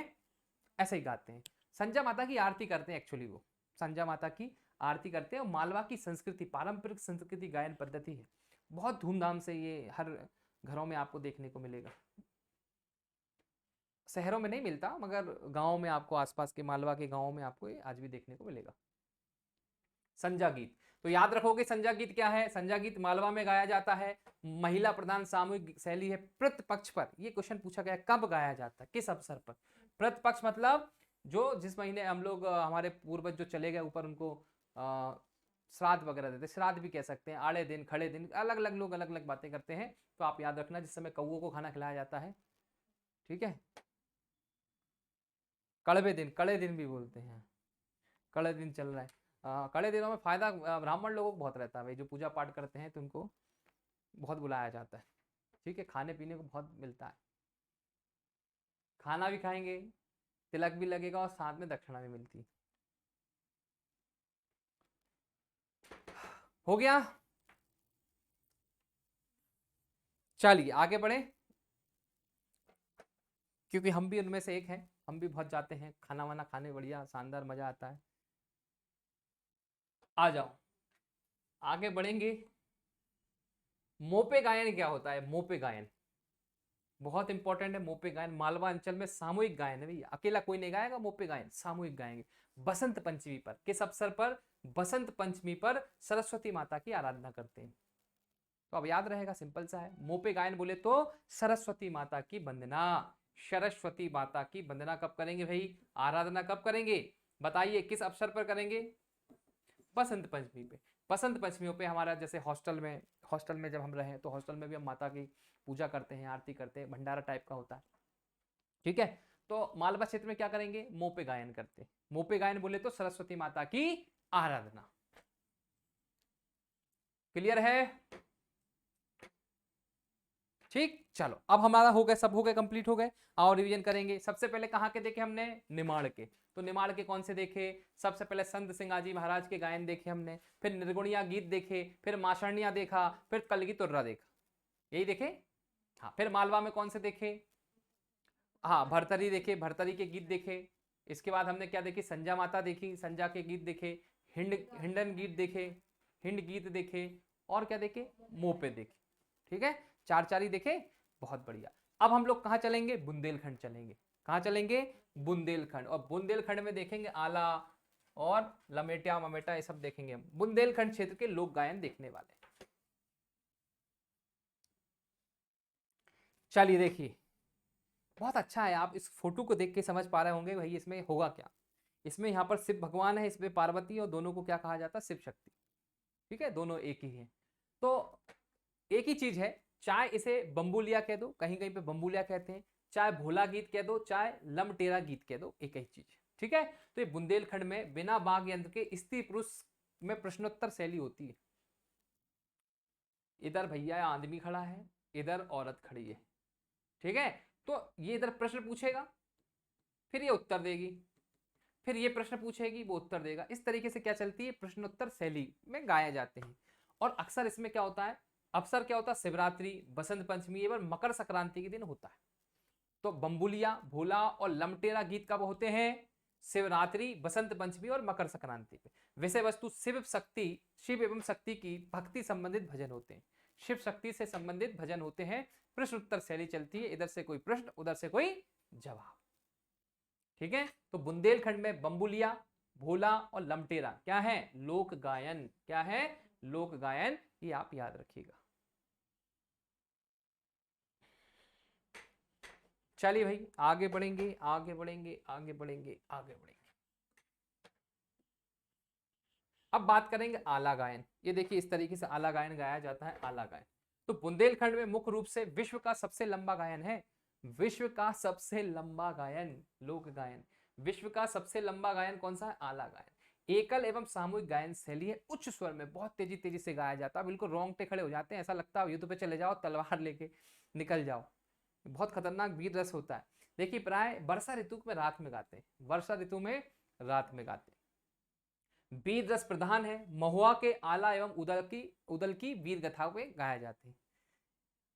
ऐसे ही गाते हैं। संजा माता की आरती करते हैं, एक्चुअली वो संजा माता की आरती करते हैं, और मालवा की संस्कृति, पारंपरिक संस्कृति गायन पद्धति है, बहुत धूमधाम से ये हर घरों में आपको देखने को मिलेगा। शहरों में नहीं मिलता, मगर गांव में आपको, आसपास के मालवा के गांवों में आपको ये आज भी देखने को मिलेगा। संजा गीत, तो याद रखोगे संजा गीत क्या है? संजा गीत मालवा में गाया जाता है, महिला प्रधान सामूहिक शैली है, प्रतिपक्ष पर। ये क्वेश्चन पूछा गया कब गाया जाता है, किस अवसर पर? प्रतिपक्ष मतलब जो जिस महीने हम लोग, हमारे पूर्वज जो चले गए ऊपर, उनको श्राद्ध वगैरह देते, श्राद्ध भी कह सकते हैं, आड़े दिन, खड़े दिन, अलग अलग लोग अलग अलग बातें करते हैं। तो आप याद रखना जिस समय कौओं को खाना खिलाया जाता है। ठीक है, कड़वे दिन, कड़े दिन भी बोलते हैं, कड़े दिन चल रहा है। कड़े दिनों में फायदा ब्राह्मण लोगों को बहुत रहता है भाई, जो पूजा पाठ करते हैं तो उनको बहुत बुलाया जाता है। ठीक है, खाने पीने को बहुत मिलता है, खाना भी खाएंगे, तिलक भी लगेगा, और साथ में दक्षिणा भी मिलती है। हो गया, चलिए आगे बढ़े, क्योंकि हम भी उनमें से एक हैं, हम भी बहुत जाते हैं खाना वाना खाने, बढ़िया शानदार मजा आता है। आ जाओ, आगे बढ़ेंगे। मोपे गायन क्या होता है? मोपे गायन बहुत इंपॉर्टेंट है। मोपे गायन मालवा अंचल में सामूहिक गायन है भैया, अकेला कोई नहीं गाएगा मोपे गायन, सामूहिक गाएंगे। बसंत पंचमी पर, किस अवसर पर? बसंत पंचमी पर सरस्वती माता की आराधना करते हैं। तो अब याद रहेगा, सिंपल सा है। मोपे गायन बोले तो सरस्वती माता की वंदना, सरस्वती माता की वंदना कब करेंगे भाई? आराधना कब करेंगे? बताइए किस अवसर पर करेंगे? बसंत पंचमी पे। बसंत पंचमियों पे हमारा जैसे हॉस्टल में जब हम रहे तो हॉस्टल में भी हम माता की पूजा करते हैं, आरती करते हैं, भंडारा टाइप का होता है, ठीक है। तो मालवा क्षेत्र में क्या करेंगे, मुंह पे गायन करते हैं। मुंह पे गायन बोले तो सरस्वती माता की आराधना। क्लियर है? ठीक, चलो अब हमारा हो गया, सब हो गए, कंप्लीट हो गए। और रिवीजन करेंगे। सबसे पहले कहाँ के देखे हमने, निमाड़ के। तो निमाड़ के कौन से देखे, सबसे पहले संत सिंगाजी महाराज के गायन देखे हमने, फिर निर्गुणिया गीत देखे, फिर माशरणिया देखा, फिर कलगी तुर्रा देखा, यही देखे। हाँ, फिर मालवा में कौन से देखे, हाँ भरतरी देखे, भरतरी के गीत देखे। इसके बाद हमने क्या देखी, संजा माता देखी, संजा के गीत देखे, हिंडन गीत देखे, हिंड गीत देखे, और क्या देखे, मोपे देखे। ठीक है, चार चार ही देखे, बहुत बढ़िया। अब हम लोग कहाँ चलेंगे, बुंदेलखंड चलेंगे। कहाँ चलेंगे, बुंदेलखंड। और बुंदेलखंड में देखेंगे आला और लमेटिया ममेटा, ये सब देखेंगे हम। बुंदेलखंड क्षेत्र के लोक गायन देखने वाले। चलिए देखिए, बहुत अच्छा है। आप इस फोटो को देख के समझ पा रहे होंगे भाई इसमें होगा क्या। इसमें यहाँ पर शिव भगवान है, इसमें पार्वती, और दोनों को क्या कहा जाता है, शिव शक्ति। ठीक है, दोनों एक ही है। तो एक ही चीज है, चाहे इसे बम्बुलिया कह दो, कहीं कहीं पे बम्बुलिया कहते हैं, चाहे भोला गीत कह दो, चाहे लमटेरा गीत कह दो, एक ही चीज। ठीक है, तो ये बुंदेलखंड में बिना वाद्य यंत्र के स्त्री पुरुष में प्रश्नोत्तर शैली होती है। इधर भैया आदमी खड़ा है, इधर औरत खड़ी है, ठीक है। तो ये इधर प्रश्न पूछेगा, फिर ये उत्तर देगी, फिर ये प्रश्न पूछेगी, वो उत्तर देगा। इस तरीके से क्या चलती है, प्रश्नोत्तर शैली में गाए जाते हैं। और अक्सर इसमें क्या होता है, अवसर क्या होता है, शिवरात्रि, बसंत पंचमी एवं मकर संक्रांति के दिन होता है। तो बम्बुलिया, भोला और लमटेरा गीत कब होते हैं, शिवरात्रि, बसंत पंचमी और मकर संक्रांति पे। विषय वस्तु शिव शक्ति, शिव एवं शक्ति की भक्ति संबंधित भजन होते हैं, शिव शक्ति से संबंधित भजन होते हैं। प्रश्न उत्तर शैली चलती है, इधर से कोई प्रश्न, उधर से कोई जवाब। ठीक है, तो बुंदेलखंड में बम्बुलिया, भोला और लमटेरा क्या है, लोक गायन। क्या है, लोक गायन, ये आप याद रखिएगा। चलिए भाई आगे बढ़ेंगे, आगे बढ़ेंगे, आगे बढ़ेंगे, आगे बढ़ेंगे। अब बात करेंगे आला गायन। ये देखिए इस तरीके से आला गायन गाया जाता है, आला गायन। तो बुंदेलखंड में मुख्य रूप से विश्व का सबसे लंबा गायन है, विश्व का सबसे लंबा गायन, लोक गायन। विश्व का सबसे लंबा गायन कौन सा है, आला गायन। एकल एवं सामूहिक गायन शैली है, उच्च स्वर में बहुत तेजी तेजी से गाया जाता है, बिल्कुल रोंगटे खड़े हो जाते हैं, ऐसा लगता है युद्ध पे चले जाओ, तलवार लेके निकल जाओ। बहुत खतरनाक वीर रस होता है। देखिए प्राय वर्षा ऋतु में रात में गाते हैं, वर्षा ऋतु में रात में गाते हैं। वीर रस प्रधान है, महुआ के आला एवं उदल की वीर गाथाओं में गाया जाते हैं।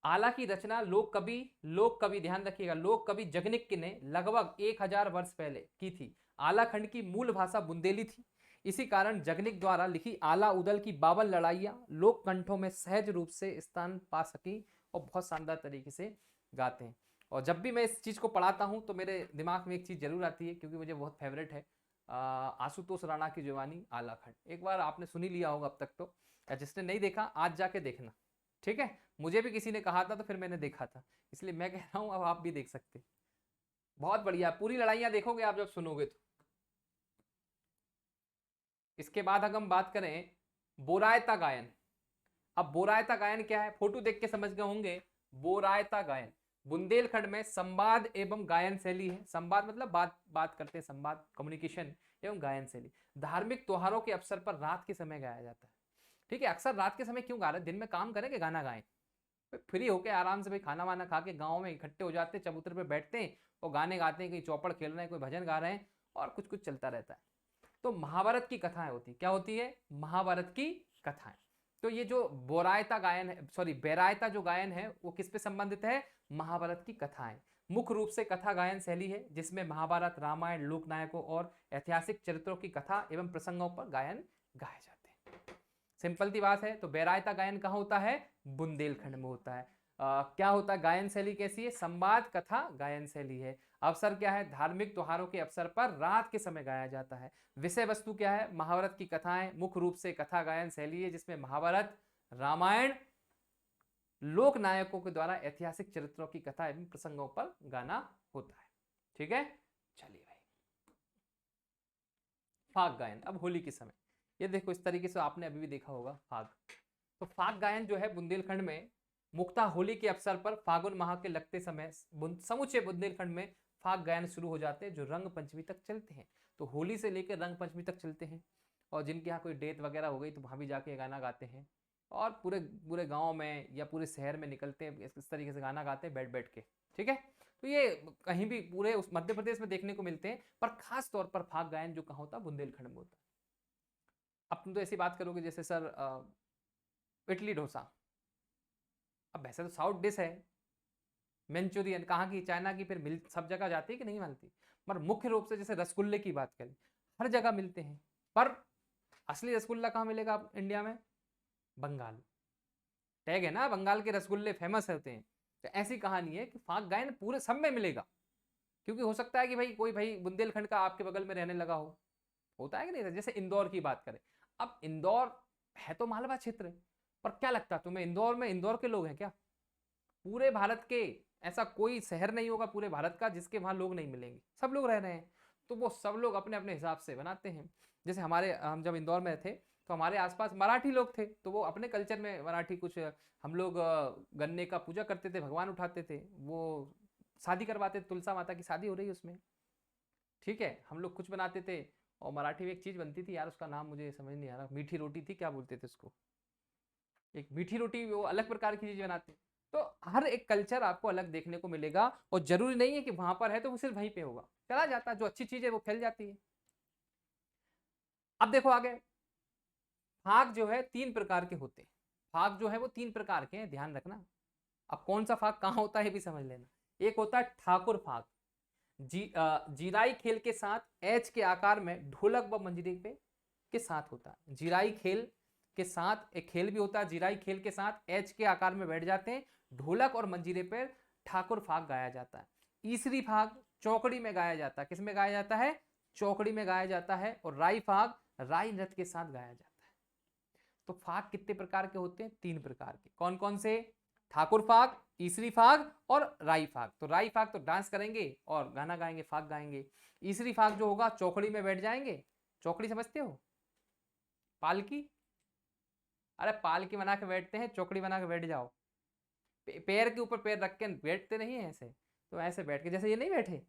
आला की रचना लोक कवि ध्यान रखिएगा, लोक कवि जगनिक ने लगभग 1000 वर्ष पहले की थी। आला खंड की मूल भाषा बुंदेली थी, इसी कारण जगनिक द्वारा लिखी आला उदल की 52 लड़ाइयां लोक कंठों में सहज रूप से स्थान पा सकी और बहुत शानदार तरीके से गाते हैं। और जब भी मैं इस चीज को पढ़ाता हूं तो मेरे दिमाग में एक चीज जरूर आती है, क्योंकि मुझे बहुत फेवरेट है, आशुतोष राणा की जवानी आला खंड। एक बार आपने सुनी लिया होगा अब तक तो, या जिसने नहीं देखा आज जाके देखना। ठीक है, मुझे भी किसी ने कहा था तो फिर मैंने देखा था, इसलिए मैं कह रहा हूं अब आप भी देख सकते हैं। बहुत बढ़िया, पूरी लड़ाइयां देखोगे आप जब सुनोगे तो। इसके बाद अगर हम बात करें बोरायता गायन। अब बोरायता गायन क्या है, फोटो देख के समझ गए होंगे। बोरायता गायन बुंदेलखंड में संवाद एवं गायन शैली है। संवाद मतलब बात करते हैं, संवाद कम्युनिकेशन एवं गायन शैली। धार्मिक त्योहारों के अवसर पर रात के समय गाया जाता है। ठीक है, अक्सर रात के समय क्यों गा रहे हैं, दिन में काम करें कि गाना गाएं। फ्री होके आराम से भाई खाना वाना खा के गाँव में इकट्ठे हो जाते हैं, चबूतरे पे बैठते हैं और गाने गाते हैं, कहीं चौपड़ खेल रहे हैं, कोई भजन गा रहे हैं, और कुछ कुछ चलता रहता है। तो महाभारत की कथाएं होती, क्या होती है, महाभारत की कथाएं। तो ये जो बोरायता गायन है, सॉरी बेरायता जो गायन है, वो किस पे संबंधित है, महाभारत की कथाएं। मुख्य रूप से कथा गायन शैली है, जिसमें महाभारत, रामायण, लोकनायकों और ऐतिहासिक चरित्रों की कथा एवं प्रसंगों पर गायन गाए जाते हैं। सिंपल सी बात है। तो बेरायता गायन कहाँ होता है, बुंदेलखंड में होता है। क्या होता है, गायन शैली कैसी है, संवाद कथा गायन शैली है। अवसर क्या है, धार्मिक त्योहारों के अवसर पर रात के समय गाया जाता है। विषय वस्तु क्या है, महाभारत की कथाएं। मुख्य रूप से कथा गायन शैली है, जिसमें महाभारत, रामायण, लोक नायकों के द्वारा ऐतिहासिक चरित्रों की कथा एवं प्रसंगों पर गाना होता है। ठीक है, चलिए भाई फाग गायन। अब होली के समय, ये देखो इस तरीके से आपने अभी भी देखा होगा फाग। तो फाग गायन जो है बुंदेलखंड में मुक्ता होली के अवसर पर फागुन माह के लगते समय समूचे बुंदेलखंड में फाग गायन शुरू हो जाते हैं जो रंग पंचमी तक चलते हैं। तो होली से लेकर रंग पंचमी तक चलते हैं और जिनके यहाँ कोई डेथ वगैरह हो गई तो वहाँ भी जाके गाना गाते हैं और पूरे पूरे गांव में या पूरे शहर में निकलते हैं, इस तरीके से गाना गाते हैं बैठ बैठ के। ठीक है, तो ये कहीं भी पूरे उस मध्य प्रदेश में देखने को मिलते हैं, पर खास तौर पर फाग गायन जो कहाँ होता है बुंदेलखंड में होता है। अब तुम तो ऐसी बात करोगे जैसे सर इडली डोसा, अब वैसे तो साउथ डिश है, मंचूरियन कहाँ की, चाइना की, फिर मिल सब जगह जाती है कि नहीं मिलती, पर मुख्य रूप से जैसे रसगुल्ले की बात करें हर जगह मिलते हैं, पर असली रसगुल्ला कहाँ मिलेगा आप इंडिया में? बंगाल टैग है ना, बंगाल के रसगुल्ले फेमस होते हैं। तो ऐसी कहानी है कि फाग गायन पूरे सब में मिलेगा, क्योंकि हो सकता है कि भाई कोई भाई बुंदेलखंड का आपके बगल में रहने लगा हो, होता है कि नहीं? जैसे इंदौर की बात करें, अब इंदौर है तो मालवा क्षेत्र है, पर क्या लगता है तुम्हें इंदौर में इंदौर के लोग हैं क्या? पूरे भारत के ऐसा कोई शहर नहीं होगा पूरे भारत का जिसके वहां लोग नहीं मिलेंगे, सब लोग रह रहे हैं। तो वो सब लोग अपने अपने हिसाब से बनाते हैं। जैसे हम जब इंदौर में थे तो हमारे आसपास मराठी लोग थे, तो वो अपने कल्चर में मराठी कुछ, हम लोग गन्ने का पूजा करते थे, भगवान उठाते थे, वो शादी करवाते थे, तुलसा माता की शादी हो रही है उसमें, ठीक है, हम लोग कुछ बनाते थे। और मराठी में एक चीज बनती थी यार, उसका नाम मुझे समझ नहीं आ रहा, मीठी रोटी थी, क्या बोलते थे उसको, एक मीठी रोटी, वो अलग प्रकार की चीज बनाते हैं। तो हर एक कल्चर आपको अलग देखने को मिलेगा, और जरूरी नहीं है कि वहां पर है तो वो सिर्फ वहीं पे होगा, चला जाता है, जो अच्छी चीज है वो फैल जाती है। अब देखो आगे, फाग जो है 3 प्रकार के होते हैं, फाग जो है वो 3 प्रकार के हैं, ध्यान रखना। अब कौन सा फाग कहाँ होता है भी समझ लेना। एक होता है ठाकुर फाग, जीराई खेल के साथ एच के आकार में ढोलक व मंजीरे पे के साथ होता है। जीराई खेल के साथ एक खेल भी होता है, जीराई खेल के साथ एच के आकार में बैठ जाते हैं, ढोलक और मंजीरे पर ठाकुर फाग गाया जाता है। ईसरी फाग चौकड़ी में गाया जाता है, किस में गाया जाता है? चौकड़ी में गाया जाता है। और राई फाग राई नृत्य के साथ गाया जाता है। तो फाग कितने प्रकार के होते हैं? 3 प्रकार के। कौन कौन से? ठाकुर फाग, ईसरी फाग और राई फाग। तो राई फाग तो डांस करेंगे और गाना गाएंगे, फाग गाएंगे। ईसरी फाग जो होगा चौकड़ी में बैठ जाएंगे, चौकड़ी समझते हो? पालकी, अरे पालकी बना के बैठते हैं, चौकड़ी बना के बैठ जाओ, पैर के ऊपर पैर रख के बैठते नहीं है ऐसे, तो ऐसे बैठ के जैसे ये नहीं बैठे,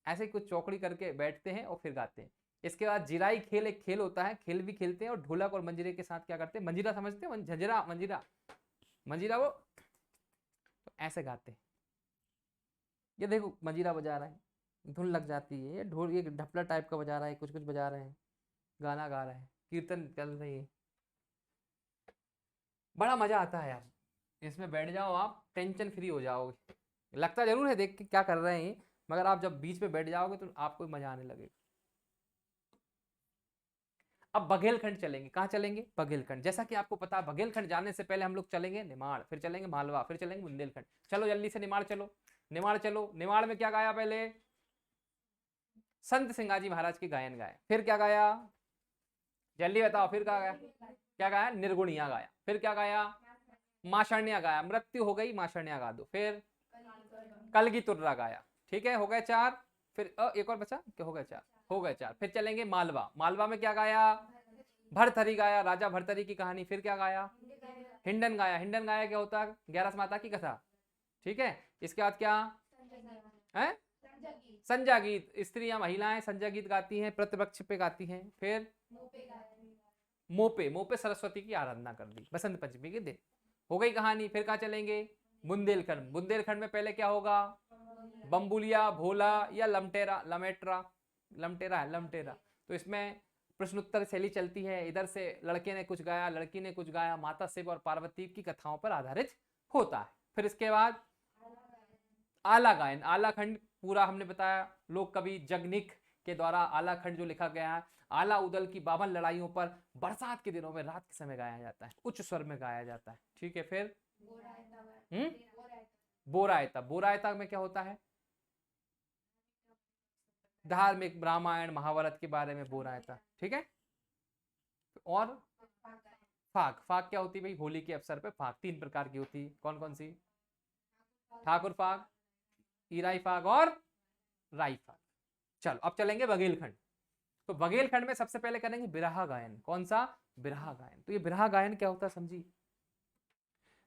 ऐसे कुछ चौकड़ी करके बैठते हैं और फिर गाते हैं। इसके बाद जिराई खेल एक खेल होता है, खेल भी खेलते हैं और ढोलक और मंजीरे के साथ क्या करते हैं? मंजीरा समझते हो? झंझरा, मंजीरा, मंजीरा वो तो ऐसे गाते हैं। ये देखो मंजीरा बजा रहे हैं, धुन लग जाती है, ये ढोल ये ढपला टाइप का बजा रहा है, कुछ कुछ बजा रहे हैं, गाना गा रहे हैं, कीर्तन चल रही है, बड़ा मजा आता है यार। इसमें बैठ जाओ आप, टेंशन फ्री हो जाओगे। लगता जरूर है देख के क्या कर रहे हैं, मगर आप जब बीच में बैठ जाओगे तो आपको मजा आने लगेगा। अब बघेलखंड चलेंगे, कहाँ चलेंगे? बघेलखंड। जैसा कि आपको पता है बघेलखंड जाने से पहले हम लोग चलेंगे निमाड़, फिर चलेंगे मालवा, फिर चलेंगे बुंदेलखंड। चलो जल्दी से निमाड़ चलो, निमाड़ चलो। निमाड़ में क्या गाया? पहले संत सिंगाजी महाराज के गायन गाए, फिर क्या गाया? जल्दी बताओ, फिर क्या गाया? क्या गाया? निर्गुणिया गाया। फिर क्या गाया? माशरण्या गाया, मृत्यु हो गई माशरण्या गा दो। फिर कलगी तुर्रा गाया। ठीक है, हो गए 4। फिर एक और बचा, क्या हो गए? 4 हो गए 4। फिर चलेंगे मालवा, मालवा में क्या गाया? भरथरी गाया, राजा भरथरी की कहानी। फिर क्या गाया? हिंडन गाया। हिंडन गाया क्या होता है? 11 माता की कथा। ठीक है, इसके बाद क्या है? संजा गीत, स्त्रियां महिलाएं संजा गीत गाती हैं, प्रतिपक्ष पे गाती हैं। फिर मोपे, मोपे सरस्वती की आराधना कर दी बसंत पंचमी के दिन। हो गई कहानी। फिर कहाँ चलेंगे? बुंदेलखंड। बुंदेलखंड में पहले क्या होगा? बम्बुलिया, भोला या लमटेरा, लमेट्रा, लमटेरा है, लमटेरा। तो इसमें प्रश्नोत्तर शैली चलती है, इधर से लड़के ने कुछ गाया, लड़की ने कुछ गाया, माता शिव और पार्वती की कथाओं पर आधारित होता है। फिर इसके बाद आला गायन, आला खंड पूरा हमने बताया, लोक कवि जगनिक के द्वारा आला खंड जो लिखा गया है, आला उदल की 52 लड़ाइयों पर बरसात के दिनों में रात के समय गाया जाता है, उच्च स्वर में गाया जाता है। ठीक है, फिर बोरायता। बोरायता में क्या होता है? धार्मिक, रामायण महाभारत के बारे में बोरायता। ठीक है, और फाग, फाग क्या होती है भाई? होली के अवसर पे फाग 3 प्रकार की होती है। कौन कौन सी? ठाकुर फाग, ईराई फाग और राई फाग। चलो अब चलेंगे बघेलखंड। तो बघेलखंड में सबसे पहले करेंगे बिरहा गायन। कौन सा? बिरहा गायन। तो ये बिरहा गायन क्या होता है समझिए।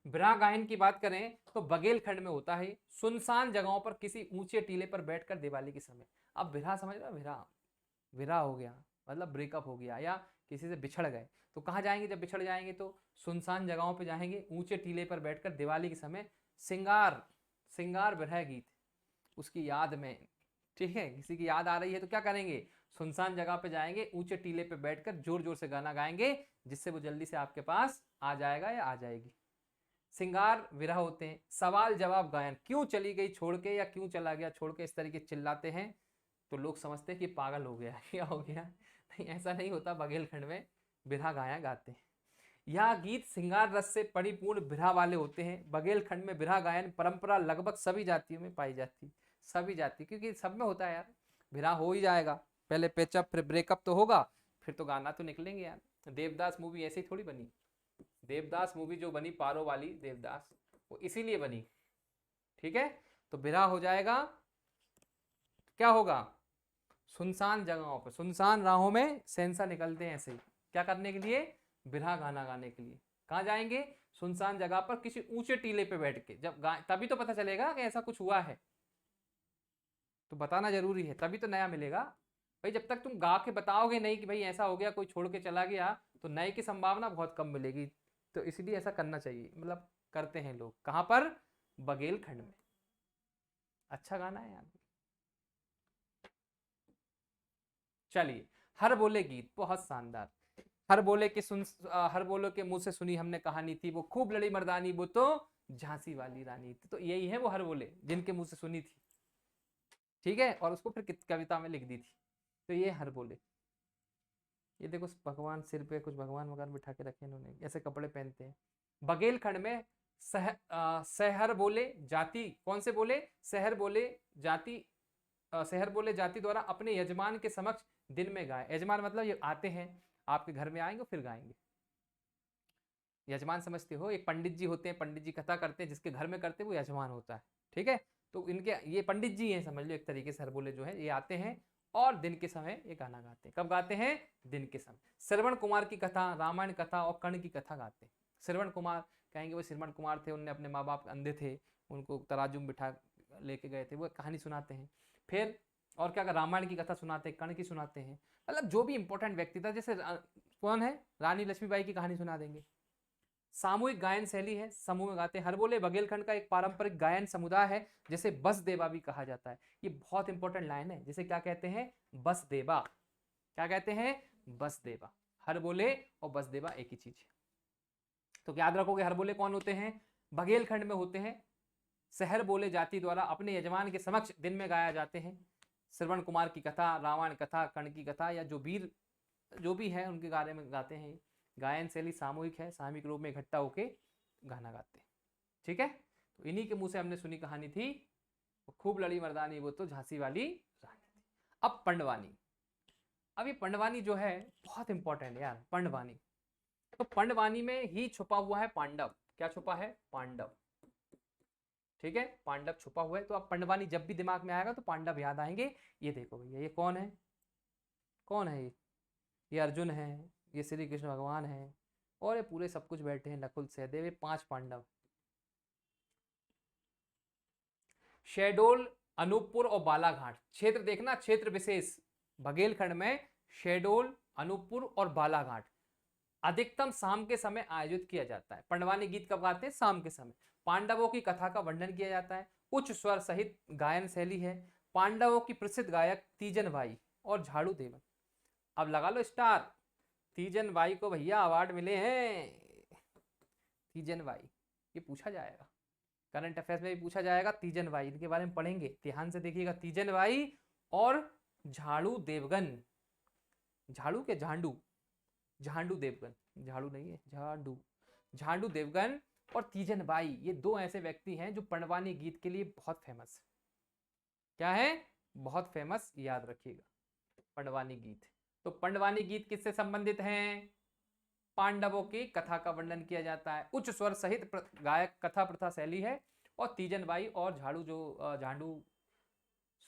बिरहा गायन की बात करें तो बघेलखंड में होता है सुनसान जगहों पर किसी ऊंचे टीले पर बैठकर दिवाली के समय। अब बिरहा समझ रहे हो, बिरहा विरह हो गया मतलब ब्रेकअप हो गया या किसी से बिछड़ गए, तो कहाँ जाएंगे? जब बिछड़ जाएंगे तो सुनसान जगहों पे जाएंगे, ऊंचे टीले पर बैठकर दिवाली के समय सिंगार सिंगार विरह गीत उसकी याद में। ठीक है, किसी की याद आ रही है तो क्या करेंगे? सुनसान जगह पे जाएंगे, ऊंचे टीले पे बैठकर जोर जोर से गाना गाएंगे, जिससे वो जल्दी से आपके पास आ जाएगा या आ जाएगी। सिंगार विरह होते हैं। सवाल जवाब गायन, क्यों चली गई छोड़ के या क्यों चला गया छोड़ के, इस तरीके चिल्लाते हैं तो लोग समझते हैं कि पागल हो गया क्या हो गया। नहीं, ऐसा नहीं होता। बघेलखंड में बिरहा गाया गाते हैं। यह गीत श्रृंगार रस से परिपूर्ण बिरहा वाले होते हैं। बघेलखंड में बिरहा गायन परंपरा लगभग सभी जातियों में पाई जाती है। सभी जाति, क्योंकि सब में होता है यार। बिरहा हो ही जाएगा, पहले पेचअप फिर ब्रेकअप तो होगा, फिर तो गाना तो निकलेंगे यार। देवदास मूवी ऐसे ही थोड़ी बनी। देवदास मूवी जो बनी पारो वाली देवदास, वो इसीलिए बनी। ठीक है, तो बिरहा हो जाएगा। क्या होगा? सुनसान जगहों पर, सुनसान राहों में सेंसा निकलते हैं ऐसे ही, क्या करने के लिए? बिरहा गाना गाने के लिए। कहाँ जाएंगे? सुनसान जगह पर किसी ऊंचे टीले पे बैठ के जब तभी तो पता चलेगा कि ऐसा कुछ हुआ है, तो बताना जरूरी है, तभी तो नया मिलेगा भाई। जब तक तुम गा के बताओगे नहीं कि भाई ऐसा हो गया, कोई छोड़ के चला गया, तो नए की संभावना बहुत कम मिलेगी। तो इसलिए ऐसा करना चाहिए, मतलब करते हैं लोग। कहाँ पर? बघेलखंड में। अच्छा गाना है यार। चलिए, हर बोले गीत बहुत शानदार। हर बोले के हर बोले के मुंह से सुनी हमने कहानी थी, वो खूब लड़ी मर्दानी, वो तो झांसी वाली रानी थी। तो यही है वो हर बोले जिनके मुंह से सुनी थी। ठीक है, और उसको फिर कविता में लिख दी थी। तो ये हर बोले। ये देखो भगवान सिर पे कुछ भगवान वगैरह बिठा के रखे इन्होंने, ऐसे कपड़े पहनते हैं। बघेलखंड में सहर बोले जाति, कौन से बोले? सहर बोले जाति। शहर बोले जाति द्वारा अपने यजमान के समक्ष दिन में गाए। यजमान मतलब ये आते हैं आपके घर में, आएंगे फिर गाएंगे। यजमान समझते हो, एक पंडित जी होते हैं, पंडित जी कथा करते हैं, जिसके घर में करते हैं वो यजमान होता है। ठीक है, तो इनके ये पंडित जी हैं समझ लो एक तरीके से। हर बोले जो है ये आते हैं और दिन के समय ये गाना गाते हैं। कब गाते हैं? दिन के समय। श्रवण कुमार की कथा, रामायण कथा और कर्ण की कथा गाते हैं। श्रवण कुमार कहेंगे वो श्रवण कुमार थे, उनने अपने माँ बाप अंधे थे, उनको तराजू में बिठा लेके गए थे, वो कहानी सुनाते हैं। फिर और क्या, रामायण की कथा सुनाते हैं, कर्ण की सुनाते हैं। मतलब जो भी इंपॉर्टेंट व्यक्ति था, जैसे कौन है, रानी लक्ष्मीबाई की कहानी सुना देंगे। सामूहिक गायन शैली है, समूह में गाते हैं। हर बोले बघेलखंड का एक पारंपरिक गायन समुदाय है, जिसे बस देवा भी कहा जाता है। ये बहुत इंपॉर्टेंट लाइन है, जिसे क्या कहते हैं? बस देवा। क्या कहते हैं? बस देवा। हर बोले और बस देवा एक ही चीज है। तो याद रखोगे हर बोले कौन होते हैं? बघेलखंड में होते हैं। शहर बोले जाति द्वारा अपने यजमान के समक्ष दिन में गाया जाते हैं। श्रवण कुमार की कथा, रामायण कथा, कर्ण की कथा या जो वीर जो भी है उनके बारे में गाते हैं। गायन शैली सामूहिक है, सामूहिक रूप में इकट्ठा होके गाना गाते हैं। ठीक है, तो इन्हीं के मुंह से हमने सुनी कहानी थी, खूब लड़ी मर्दानी, वो तो झांसी वाली रानी थी। अब पंडवानी। अब ये पंडवानी जो है बहुत इंपॉर्टेंट यार। पंडवानी, तो पंडवानी में ही छुपा हुआ है पांडव। क्या छुपा है? पांडव। ठीक है, पांडव छुपा हुआ है। तो अब पंडवानी जब भी दिमाग में आएगा तो पांडव याद आएंगे। ये देखो भैया, ये कौन है? कौन है ये अर्जुन है, ये श्री कृष्ण भगवान है, और ये पूरे सब कुछ बैठे हैं, नकुल सहदेव, 5 पांडव। शहडोल, अनूपपुर और बालाघाट क्षेत्र देखना, क्षेत्र विशेष बघेलखंड में शहडोल, अनूपपुर और बालाघाट अधिकतम शाम के समय आयोजित किया जाता है। पंडवानी गीत कब गाते हैं? शाम के समय। पांडवों की कथा का वर्णन किया जाता है। उच्च स्वर सहित गायन शैली है। पांडवों की प्रसिद्ध गायक तीजन बाई और झाड़ू देवन। अब लगा लो स्टार, तीजन बाई को भैया अवार्ड मिले हैं। तीजन बाई, ये पूछा जाएगा करंट अफेयर्स में भी पूछा जाएगा। तीजन बाई, इनके बारे में पढ़ेंगे, ध्यान से देखिएगा। तीजन बाई और झाड़ू देवगन। झाड़ू के झांडू, झांडू देवगन, झाड़ू नहीं है, झांडू, झांडू देवगन और तीजन बाई, ये 2 ऐसे व्यक्ति हैं जो पंडवानी गीत के लिए बहुत फेमस है। क्या है? बहुत फेमस, याद रखिएगा पंडवानी गीत। तो पंडवानी गीत किससे संबंधित हैं? पांडवों की कथा का वर्णन किया जाता है। उच्च स्वर सहित गायक कथा प्रथा शैली है। और तीजन बाई और झाड़ू जो झांडू,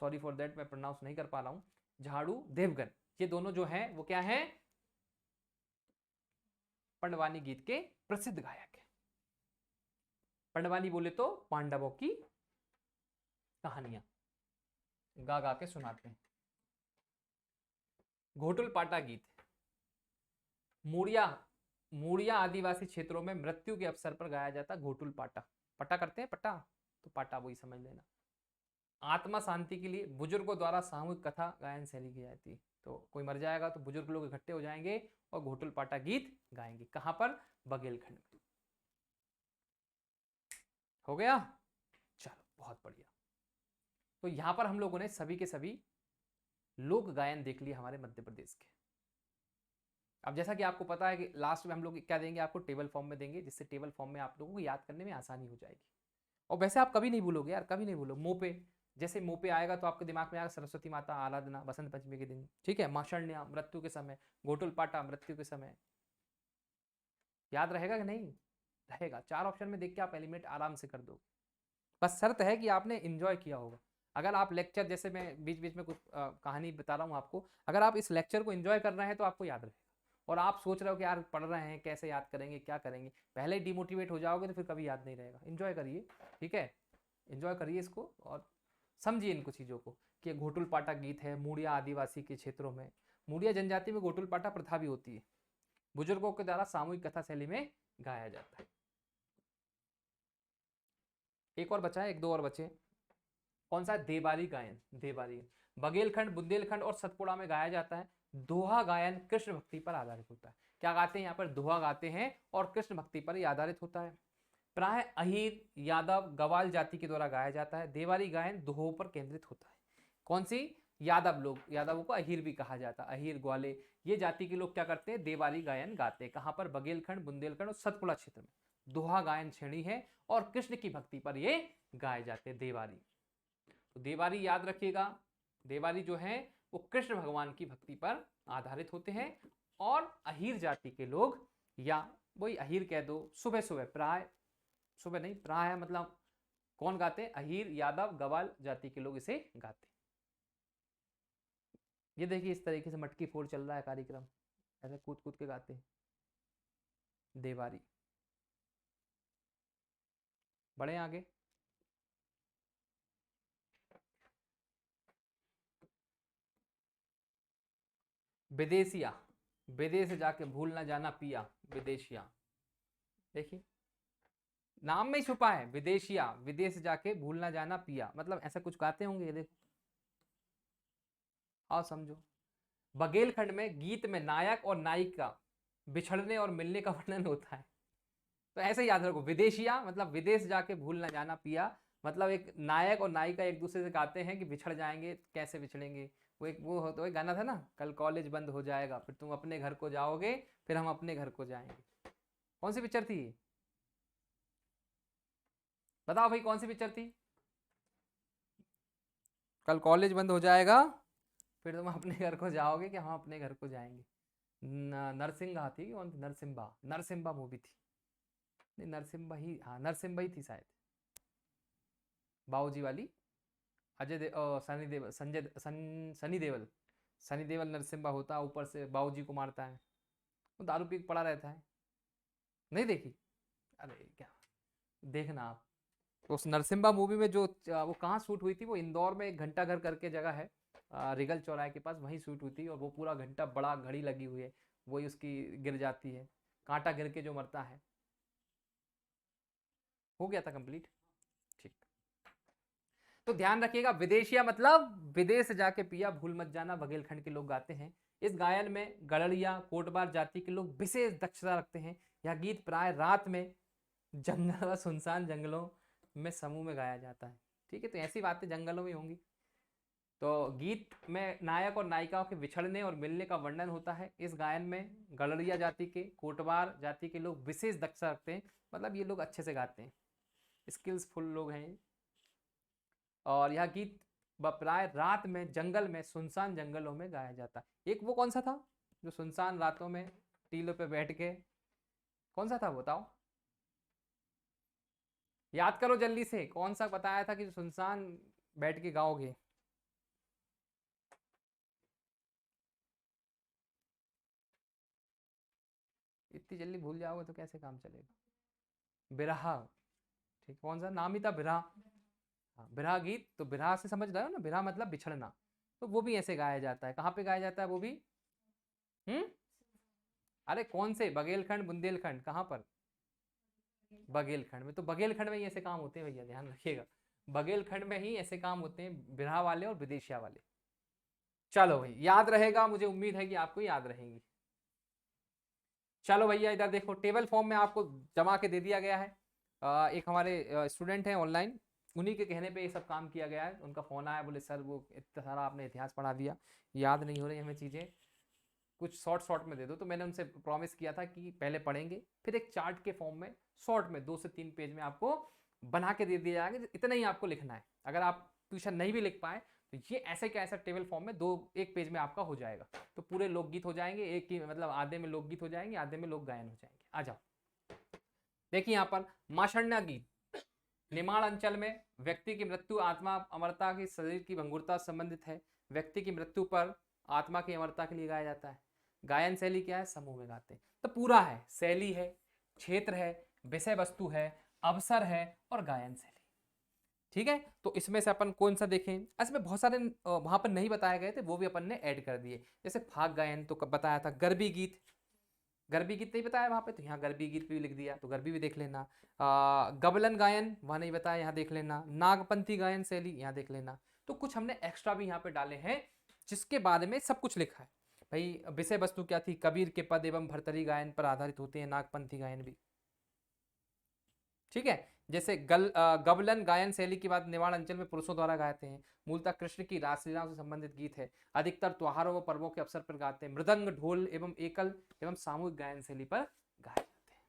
सॉरी फॉर दैट मैं प्रोनाउंस नहीं कर पा रहा हूं, झाड़ू देवगन, ये दोनों जो हैं वो क्या हैं, पंडवानी गीत के प्रसिद्ध गायक हैं। पंडवानी बोले तो पांडवों की कहानियां गा गा के सुनाते हैं। घोटुल पाटा गीत मूड़िया मूड़िया आदिवासी क्षेत्रों में मृत्यु के अवसर पर गाया जाता घोटुल पाटा। पटा करते हैं पटा, तो पाटा वही समझ लेना। आत्मा शांति के लिए बुजुर्गों द्वारा सामूहिक कथा गायन शैली की जाती है। तो कोई मर जाएगा तो बुजुर्ग लोग इकट्ठे हो जाएंगे और घोटुल पाटा गीत गाएंगे। कहां पर, बघेलखंड में। हो गया, चलो बहुत बढ़िया। तो यहां पर हम लोगों ने सभी के सभी लोक गायन देख लिए हमारे मध्य प्रदेश के। अब जैसा कि आपको पता है कि लास्ट में हम लोग क्या देंगे आपको, टेबल फॉर्म में देंगे, जिससे टेबल फॉर्म में आप लोगों को याद करने में आसानी हो जाएगी। और वैसे आप कभी नहीं भूलोगे यार, कभी नहीं भूलो। मुंह पे, जैसे मुंह पे आएगा तो आपके दिमाग में आएगा सरस्वती माता आराधना बसंत पंचमी के दिन, ठीक है, माशण्या मृत्यु के समय, घोटुल पाटा मृत्यु के समय। याद रहेगा कि नहीं रहेगा? 4 ऑप्शन में देख के आप एलिमिनेट आराम से कर दो। बस शर्त है कि आपने एंजॉय किया होगा। अगर आप लेक्चर, जैसे मैं बीच बीच में कुछ कहानी बता रहा हूँ आपको, अगर आप इस लेक्चर को एंजॉय कर रहे हैं तो आपको याद रहेगा। और आप सोच रहे हो कि यार पढ़ रहे हैं कैसे याद करेंगे, क्या करेंगे, पहले ही डिमोटिवेट हो जाओगे तो फिर कभी याद नहीं रहेगा। एंजॉय करिए, ठीक है, एंजॉय करिए इसको और समझिए इनको चीज़ों को कि घोटुल पाटा गीत है मूड़िया आदिवासी के क्षेत्रों में। मूड़िया जनजाति में घोटुल पाटा प्रथा भी होती है, बुजुर्गों के द्वारा सामूहिक कथा शैली में गाया जाता है। एक और बचा है, 1-2 और बचे। कौन सा? देवारी गायन। देवारी बघेलखंड, बुंदेलखंड और सतपुड़ा में गाया जाता है। दोहा गायन कृष्ण भक्ति पर आधारित होता है। क्या गाते हैं यहाँ पर? दोहा गाते हैं और कृष्ण भक्ति पर आधारित होता है। प्राय अहीर, यादव, गवाल जाति के द्वारा गाया जाता है। देवारी गायन दोहों पर केंद्रित होता है। कौन सी? यादव लोग, यादवों को अहीर भी कहा जाता है। अहीर, ग्वाले, ये जाति के लोग क्या करते हैं? देवारी गायन गाते हैं। कहां पर? बघेलखंड, बुंदेलखंड और सतपुड़ा क्षेत्र में दोहा गायन श्रेणी है और कृष्ण की भक्ति पर ये गाए जाते हैं देवारी। तो देवारी याद रखिएगा, देवारी जो है वो कृष्ण भगवान की भक्ति पर आधारित होते हैं। और अहीर जाति के लोग, या वही अहीर कह दो, सुबह सुबह, प्राय सुबह नहीं, प्राय मतलब कौन गाते हैं? अहीर, यादव, गवाल जाति के लोग इसे गाते हैं। ये देखिए इस तरीके से मटकी फोड़ चल रहा है कार्यक्रम, ऐसे कूद कूद के गाते हैं देवारी। बढ़े आगे। विदेशिया, विदेश जाके भूल ना जाना पिया, विदेशिया। देखिए नाम में ही छुपा है, विदेशिया, विदेश जाके भूल ना जाना पिया, मतलब ऐसा कुछ गाते होंगे। ये देखो, आओ समझो। बघेलखंड में गीत में नायक और नायिका बिछड़ने और मिलने का वर्णन होता है। तो ऐसे ही याद रखो, विदेशिया मतलब विदेश जाके भूल ना जाना पिया, मतलब एक नायक और नायिका एक दूसरे से गाते हैं कि बिछड़ जाएंगे, कैसे बिछड़ेंगे। वो एक वो तो एक गाना था ना, कल कॉलेज बंद हो जाएगा, फिर तुम अपने घर को जाओगे, फिर हम अपने घर को जाएंगे। कौन सी पिक्चर थी? बताओ भाई कौन सी पिक्चर थी? कल कॉलेज बंद हो जाएगा, फिर तुम अपने घर को जाओगे कि हम अपने घर को जाएंगे। नरसिंहा थी, कौन थी? नरसिम्हा, नरसिम्हा मूवी थी। नहीं नरसिम्हा ही, हाँ नरसिम्हा ही थी शायद, बाबूजी वाली। अजय सनी देवल, सनी देवल, सनी देवल नरसिम्हा होता, ऊपर से बाबूजी को मारता है, वो दारू पी के पड़ा रहता है। नहीं देखी? अरे क्या, देखना आप। तो उस नरसिम्हा मूवी में जो वो कहाँ शूट हुई थी? वो इंदौर में एक घंटा घर करके जगह है, रिगल चौराहे के पास, वहीं शूट हुई थी। और वो पूरा घंटा बड़ा घड़ी लगी हुई है, वही उसकी गिर जाती है, कांटा गिर के जो मरता है। हो गया था कंप्लीट, ठीक। तो ध्यान रखिएगा, विदेशिया मतलब विदेश जाके पिया भूल मत जाना, बघेलखंड के लोग गाते हैं। इस गायन में गड़ड़िया, कोटबार जाति के लोग विशेष दक्षता रखते हैं। यह गीत प्राय रात में जंगल व सुनसान जंगलों में समूह में गाया जाता है। ठीक है, तो ऐसी बातें जंगलों में होंगी। तो गीत में नायक और नायिकाओं के बिछड़ने और मिलने का वर्णन होता है। इस गायन में गड़ड़िया जाति के, कोटबार जाति के लोग विशेष दक्षता रखते हैं, मतलब ये लोग अच्छे से गाते हैं, स्किल्सफुल लोग हैं। और यह गीत प्राय रात में जंगल में, सुनसान जंगलों में गाया जाता है। एक वो कौन सा था जो सुनसान रातों में टीलों पे बैठ के, कौन सा था बताओ? याद करो जल्दी से, कौन सा बताया था कि सुनसान बैठ के गाओगे? इतनी जल्दी भूल जाओगे तो कैसे काम चलेगा। बिरहा, ठीक, कौन सा नाम ही था, बिरहा। हाँ, बिरहा गीत, तो बिरहा से समझ रहे हो ना, बिरहा मतलब बिछड़ना, तो वो भी ऐसे गाया जाता है। कहाँ पे गाया जाता है वो भी? हम्म, अरे कौन से, बघेलखंड बुंदेलखंड, कहाँ पर? बघेलखंड में, तो बघेलखंड में ही ऐसे काम होते हैं भैया, ध्यान रखिएगा। बघेलखंड में ही ऐसे काम होते हैं, बिरहा वाले और विदेशिया वाले। चलो भाई, याद रहेगा, मुझे उम्मीद है कि आपको याद रहेंगी। चलो भैया, इधर देखो, टेबल फॉर्म में आपको जमा के दे दिया गया है। एक हमारे स्टूडेंट हैं ऑनलाइन, उन्हीं के कहने पे ये सब काम किया गया है। उनका फोन आया, बोले सर वो इतना सारा आपने इतिहास पढ़ा दिया, याद नहीं हो रही हमें चीज़ें, कुछ शॉर्ट शॉर्ट में दे दो। तो मैंने उनसे प्रॉमिस किया था कि पहले पढ़ेंगे, फिर एक चार्ट के फॉर्म में शॉर्ट में 2 से 3 पेज में आपको बना के दे दिया जाएगा, इतना ही आपको लिखना है। अगर आप ट्यूशन नहीं भी लिख पाए तो ये ऐसे क्या ऐसा टेबल फॉर्म में एक पेज में आपका हो जाएगा। तो पूरे लोकगीत हो जाएंगे, एक ही मतलब आधे में लोकगीत हो जाएंगे, आधे में लोक गायन हो जाएंगे। आ जाओ, देखिए यहाँ पर माशण्या गीत। निमाड़ अंचल में व्यक्ति की मृत्यु आत्मा अमरता की शरीर की भंगुरता संबंधित है। व्यक्ति की मृत्यु पर आत्मा की अमरता के लिए गाया जाता है। गायन शैली क्या है? समूह में गाते हैं। तो पूरा है, शैली है, क्षेत्र है, विषय वस्तु है, अवसर है और गायन शैली। ठीक है, तो इसमें से अपन कौन सा देखें? इसमें बहुत सारे वहां पर नहीं बताए गए थे, वो भी अपन ने ऐड कर दिए। जैसे फाग गायन तो बताया था, गरबी गीत, गरबी गीत नहीं बताया वहां पे, तो यहाँ गरबी गीत भी लिख दिया, तो गरबी भी देख लेना। गबलन गायन वहां नहीं बताया, यहाँ देख लेना। नागपंथी गायन शैली यहाँ देख लेना। तो कुछ हमने एक्स्ट्रा भी यहाँ पे डाले हैं, जिसके बारे में सब कुछ लिखा है। भाई विषय वस्तु क्या थी? कबीर के पद एवं भरतरी गायन पर आधारित होते हैं नागपंथी गायन भी। ठीक है, जैसे गबलन गायन शैली की बात निवाड़ अंचल में पुरुषों द्वारा गाते हैं। मूलतः कृष्ण की रासलीलाओं से संबंधित गीत है। अधिकतर त्योहारों व पर्वों के अवसर पर गाते हैं। मृदंग, ढोल एवं एकल एवं सामूहिक गायन शैली पर गाए जाते हैं।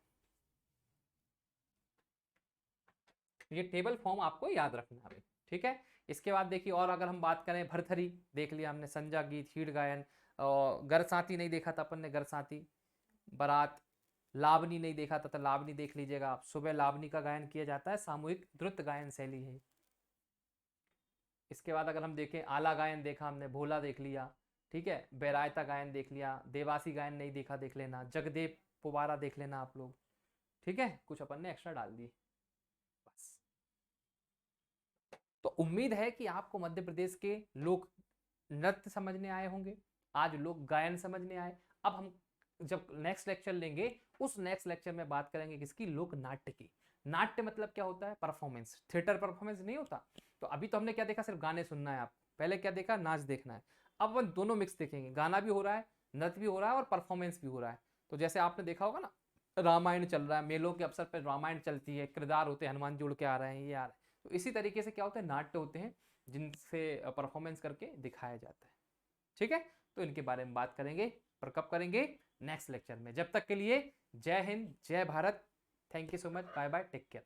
ये टेबल फॉर्म आपको याद रखना है। ठीक है, इसके बाद देखिए, और अगर हम बात करें, भरथरी देख लिया हमने, संजा गीत, छीड़ गायन, गरसाती नहीं देखा था अपन ने, गरसाती, बारात, लावनी नहीं देखा था तो लावनी देख लीजिएगा आप। सुबह लावनी का गायन किया जाता है, सामूहिक द्रुत गायन शैली है। इसके बाद अगर हम देखें, आला गायन देखा हमने, भोला देख लिया। ठीक है, बैरायता गायन देख लिया, देवासी गायन नहीं देखा, देख लेना। जगदेव पुबारा देख लेना आप लोग। ठीक है, कुछ अपन ने एक्स्ट्रा डाल दिए बस। तो उम्मीद है कि आपको मध्य प्रदेश के लोक नृत्य समझने आए होंगे, आज लोक गायन समझने आए। अब हम जब नेक्स्ट लेक्चर लेंगे, उस नेक्स्ट लेक्चर में बात करेंगे किसकी? लोक नाट्य की। नाट्य मतलब क्या होता है? परफॉर्मेंस, थिएटर परफॉर्मेंस नहीं होता। तो अभी तो हमने क्या देखा? सिर्फ गाने सुनना है आप। पहले क्या देखा? नाच देखना है। अब अपन दोनों मिक्स देखेंगे, गाना भी हो रहा है, नृत्य भी हो रहा है और परफॉर्मेंस भी हो रहा है। तो जैसे आपने देखा होगा ना, रामायण चल रहा है, मेलों के अवसर पर रामायण चलती है, किरदार होते हैं, हनुमान जी उड़ के आ रहे हैं, ये आ रहे हैं। तो इसी तरीके से क्या होता है? नाट्य होते हैं जिनसे परफॉर्मेंस करके दिखाया जाता है। ठीक है, तो इनके बारे में बात करेंगे, पर कब करेंगे? नेक्स्ट लेक्चर में। जब तक के लिए जय हिंद, जय Bharat, thank you so much, bye bye, take care.